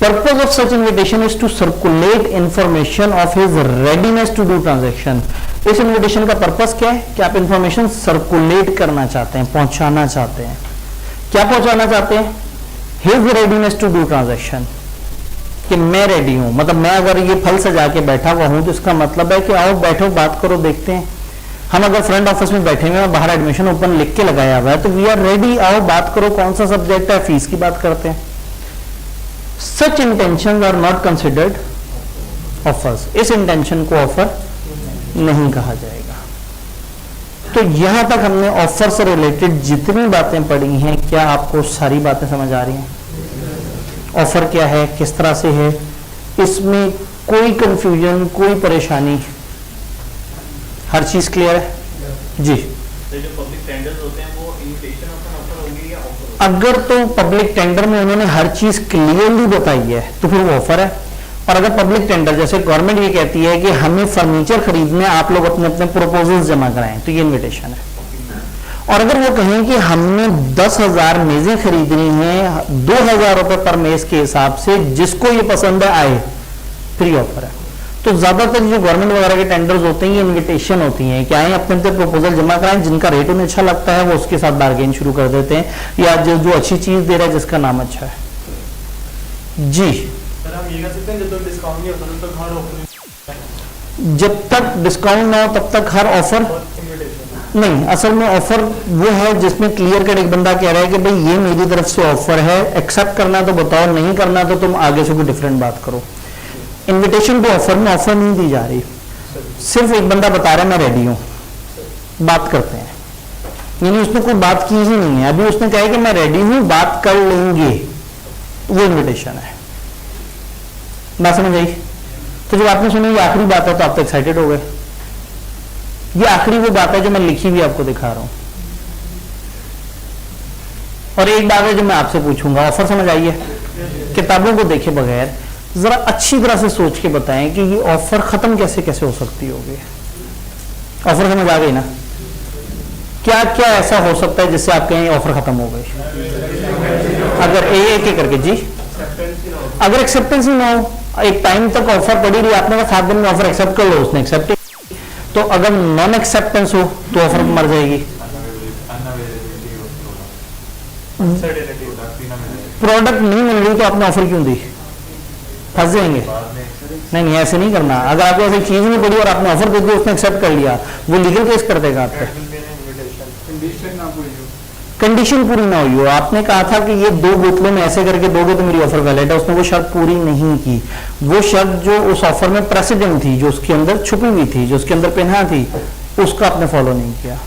B: Purpose of such invitation is to circulate information of his readiness to do transaction. इस इन्विटेशन का पर्पस क्या है कि आप इंफॉर्मेशन सर्कुलेट करना चाहते हैं, पहुंचाना चाहते हैं। क्या पहुंचाना चाहते हैं? His readiness to do transaction, कि मैं रेडी हूं। मतलब मैं अगर ये फल सजा के बैठा हुआ हूं तो इसका मतलब है कि आओ बैठो बात करो, देखते हैं। हम अगर फ्रंट ऑफिस में बैठे हुए हैं, बाहर एडमिशन ओपन लिख के लगाया हुआ है, तो वी आर रेडी, आओ बात करो, कौन सा सब्जेक्ट है, फीस की बात करते हैं। Such intention are not considered offers. इस इंटेंशन को ऑफर नहीं कहा जाएगा। तो यहां तक हमने ऑफर से रिलेटेड जितनी बातें पढ़ी हैं, क्या आपको सारी बातें समझ आ रही हैं? ऑफर क्या है, किस तरह से है, इसमें कोई कंफ्यूजन, कोई परेशानी, हर चीज क्लियर है जी?
A: तो जो पब्लिक टेंडर्स होते हैं वो इन्विटेशन ऑफर होंगे या ऑफर?
B: अगर तो पब्लिक टेंडर में उन्होंने हर चीज क्लियरली बताई है तो फिर वो ऑफर है। और अगर पब्लिक टेंडर जैसे गवर्नमेंट ये कहती है कि हमें फर्नीचर खरीदने आप लोग अपने अपने प्रपोजल्स जमा कराएं, तो ये इन्विटेशन है। और अगर वो कहें कि हमने 10,000 मेजें खरीदनी है 2,000 रुपए पर मेज के हिसाब से, जिसको ये पसंद है आए, फ्री ऑफर है। तो ज्यादातर जो गवर्नमेंट वगैरह के टेंडर्स होते हैं ये इनविटेशन होती हैं कि आए अपने से प्रपोजल जमा कराएं, जिनका रेट उन्हें अच्छा लगता है वो उसके साथ बार्गेन शुरू कर देते हैं, या जो अच्छी चीज दे रहा है जिसका नाम अच्छा है। जी
A: सर हम ये कह सकते हैं जब तक डिस्काउंट नहीं होता तब तक हर ऑफर
B: जब तक डिस्काउंट ना हो तब तक हर ऑफर
A: इनविटेशन
B: नहीं। असल में ऑफर वो है जिसमें क्लियर कट एक बंदा कह रहा है कि भाई ये मेरी तरफ से ऑफर है, एक्सेप्ट करना तो बताओ, नहीं करना तो तुम आगे से कोई डिफरेंट बात करो। इनविटेशन टू ऑफर में ऑफर नहीं दी जा रही, सिर्फ एक बंदा बता रहा है मैं रेडी हूं, बात करते हैं, यानी उसने कोई बात की ही नहीं है, अभी उसने कहा है कि मैं रेडी हूं, बात कर लेंगे, वो इनविटेशन है। बात समझ आई? तो जब आपने सुनी ये आखिरी बात है तो आप तो एक्साइटेड हो गए। ये आखिरी वो बात है जो मैं लिखी हुई आपको दिखा रहा हूं, और एक बात है जो मैं आपसे पूछूंगा, ऑफर समझ आई है? किताबों को देखे बगैर जरा अच्छी तरह से सोच के बताएं कि ये ऑफर खत्म कैसे कैसे हो सकती होगी। ऑफर समझ आ गई ना? क्या क्या ऐसा हो सकता है जिससे आप कहें ऑफर खत्म हो गई? अगर एक करके जी, अगर एक्सेप्टेंस ही ना हो, एक टाइम तक ऑफर पड़ी रही, आपने कहा 7 दिन में ऑफर एक्सेप्ट कर लो, उसने एक्सेप्ट, तो अगर नॉन एक्सेप्टेंस हो तो ऑफर मर जाएगी। प्रोडक्ट नहीं मिल रही तो आपने ऑफर क्यों दी? फंस जाएंगे। नहीं ऐसे नहीं करना। अगर आपको ऐसी चीज नहीं पड़ी और आपने ऑफर दे दिया, उसने एक्सेप्ट कर लिया, वो लीगल केस कर देगा आप पे। कंडीशन पूरी ना हुई हो। आपने कहा था कि ये 2 बोतलों में ऐसे करके दोगे तो मेरी ऑफर वैलिड है, उसने वो शर्त पूरी नहीं की। वो शर्त जो उस ऑफर में प्रेसिडेंट थी, जो उसके अंदर छुपी हुई थी, जो उसके अंदर पिन्हा थी, उसका आपने फॉलो नहीं किया।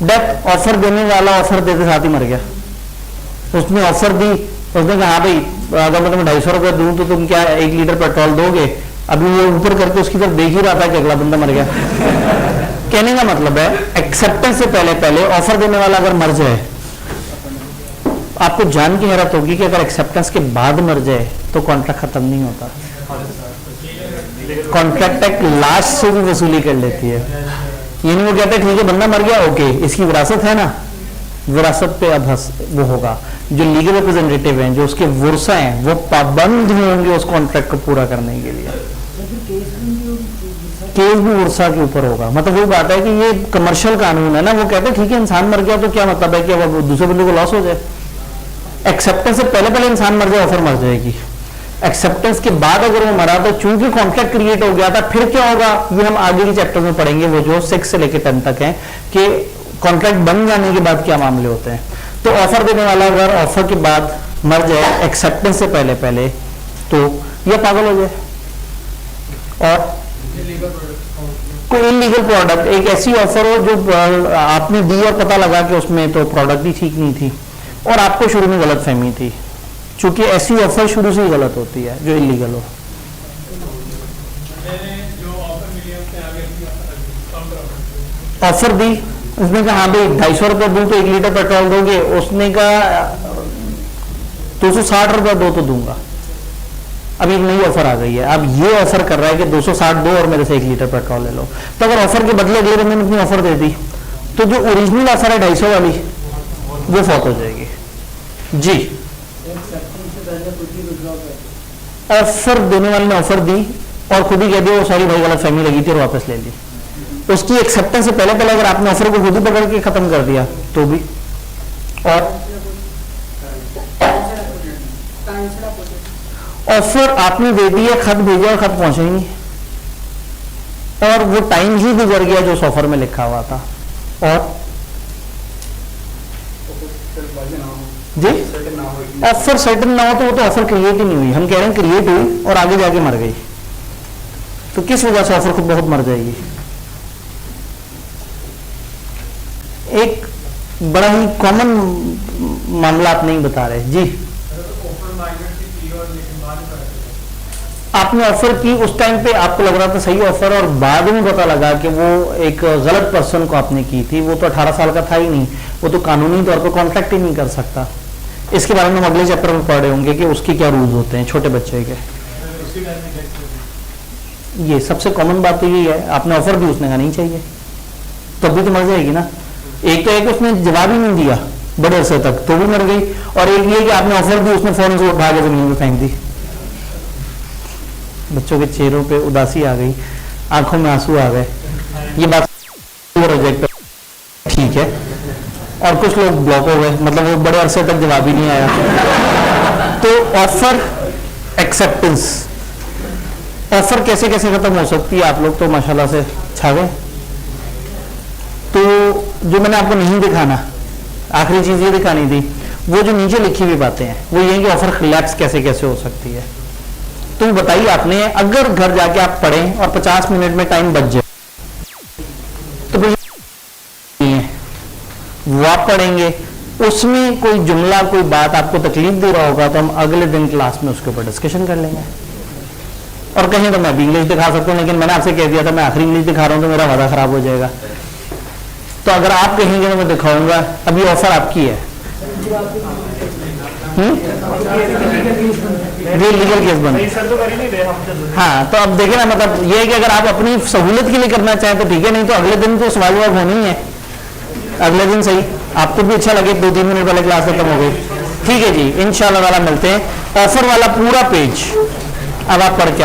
B: डेथ, ऑफर देने वाला ऑफर देते साथ ही मर गया। उसने ऑफर दी, उसने कहा हाँ भाई अगर मैं तुम्हें 250 रुपये दूं तो तुम क्या 1 लीटर पेट्रोल दोगे? अभी वो ऊपर करके उसकी तरफ देख ही रहा था कि अगला बंदा मर गया। कहने का मतलब है एक्सेप्टेंस से पहले पहले ऑफर देने वाला अगर मर जाए, आपको जान की हैरत होगी कि अगर एक्सेप्टेंस के बाद मर जाए तो कॉन्ट्रैक्ट खत्म नहीं होता। कॉन्ट्रैक्ट एक्ट लास्ट से भी वसूली कर लेती है। यानी वो कहते हैं ठीक है बंदा मर गया, ओके इसकी विरासत है ना, विरासत पे अब वो होगा। जो लीगल रिप्रेजेंटेटिव हैं, जो उसके वर्सा हैं, वो पाबंद होंगे उस कॉन्ट्रैक्ट को पूरा करने के लिए। केस भी वर्सा के ऊपर होगा। मतलब वो बात है कि ये कमर्शियल कानून है ना, वो कहते हैं ठीक है इंसान मर गया तो क्या मतलब है कि अब दूसरे बंदे को लॉस हो जाए। एक्सेप्टेंस से पहले पहले इंसान मर जाए, ऑफर मर जाएगी। एक्सेप्टेंस के बाद अगर वो मरा तो चूंकि कॉन्ट्रैक्ट क्रिएट हो गया था, फिर क्या होगा ये हम आगे के चैप्टर में पढ़ेंगे, वो जो 6 से लेकर 10 तक है कि कॉन्ट्रैक्ट बन जाने के बाद क्या मामले होते हैं। तो ऑफर देने वाला अगर ऑफर के बाद मर जाए एक्सेप्टेंस से पहले पहले, तो यह पागल हो जाए। और कोई इलीगल प्रोडक्ट, एक ऐसी ऑफर हो जो आपने दी और पता लगा कि उसमें तो प्रोडक्ट ही ठीक नहीं थी और आपको शुरू में गलत फहमी थी, चूंकि ऐसी ऑफर शुरू से ही गलत होती है जो इलीगल हो। ऑफर दी, उसने कहा हाँ भाई 250 रुपये दूं तो 1 लीटर पेट्रोल दोगे, उसने कहा 260 रुपये दो तो दूंगा। अब एक नई ऑफर आ गई है, अब ये ऑफर कर रहा है कि 260 दो और मेरे से 1 लीटर पेट्रोल ले लो। तो अगर ऑफर के बदले अगले बंदे ने अपनी ऑफर दे दी तो जो ओरिजिनल ऑफर है 250 वाली वो फौत हो जाएगी। जी, ऑफर देने वाले ने ऑफर दी और खुद ही कह दिया वो सॉरी भाई गलत फहमी लगी थी और वापस ले ली। उसकी एक्सेप्टेंस से पहले पहले अगर आपने ऑफर को खुद ही पकड़ के खत्म कर दिया तो भी। और ऑफर आपने दे दी है, खत भेजा और खत पहुंचा ही नहीं, और वो टाइम ही गुजर गया जो उस ऑफर में लिखा हुआ था। और जी ऑफर सर्टेन ना हो तो वो तो ऑफर क्रिएट ही नहीं हुई। हम कह रहे हैं क्रिएट हुई और आगे जाके मर गई, तो किस वजह से ऑफर खुद बहुत मर जाएगी। एक बड़ा ही कॉमन मामला आप नहीं बता रहे जी। आपने ऑफर की, उस टाइम पे आपको लग रहा था सही ऑफर और बाद में पता लगा कि वो एक गलत पर्सन को आपने की थी, वो तो 18 साल का था ही नहीं, वो तो कानूनी तौर पर कॉन्ट्रैक्ट ही नहीं कर सकता। इसके बारे में हम अगले चैप्टर में पढ़ रहे होंगे कि उसके क्या रूल्स होते हैं छोटे बच्चे के। ये सबसे कॉमन बात तो यही है, आपने ऑफर दी उसने कहा नहीं चाहिए, तब भी तो मर जाएगी ना। एक तो एक उसने जवाब ही नहीं दिया बड़े अरसे तक, तो भी मर गई, और एक ये कि आपने ऑफर दी, उसने फोन से उठा के जमीन में फेंक दी। बच्चों के चेहरों पे उदासी आ गई, आंखों में आंसू आ गए। ये बात रिजेक्ट ठीक है, और कुछ लोग ब्लॉक हो गए, मतलब वो बड़े अरसे तक जवाब ही नहीं आया। तो ऑफर एक्सेप्टेंस, ऑफर कैसे कैसे खत्म हो सकती है, आप लोग तो माशाल्लाह से छा गए। तो जो मैंने आपको नहीं दिखाना, आखिरी चीज ये दिखानी थी, वो जो नीचे लिखी हुई बातें हैं वो ये कि ऑफर रिलैक्स कैसे कैसे हो सकती है। तो बताइए आपने, अगर घर जाके आप पढ़ें और 50 मिनट में टाइम बच जाए तो वो आप पढ़ेंगे, उसमें कोई जुमला कोई बात आपको तकलीफ दे रहा होगा तो हम अगले दिन क्लास में उसके ऊपर डिस्कशन कर लेंगे। और कहीं तो मैं भी इंग्लिश दिखा सकता हूँ, लेकिन मैंने आपसे कह दिया था मैं आखिरी इंग्लिश दिखा रहा हूँ तो मेरा वादा खराब हो जाएगा। तो अगर आप कहेंगे तो मैं दिखाऊंगा। अभी ऑफर आपकी है, ये लीगल केस बन। हाँ, तो अब देखें ना, मतलब ये है कि अगर आप अपनी सहूलियत के लिए करना चाहें तो ठीक है, नहीं तो अगले दिन तो सवाल जवाब होनी ही है। अगले दिन सही, आपको भी अच्छा लगे 2-3 मिनट पहले क्लास खत्म हो गई। ठीक है जी, इंशाल्लाह ताला मिलते हैं। ऑफर वाला पूरा पेज अब आप पढ़ के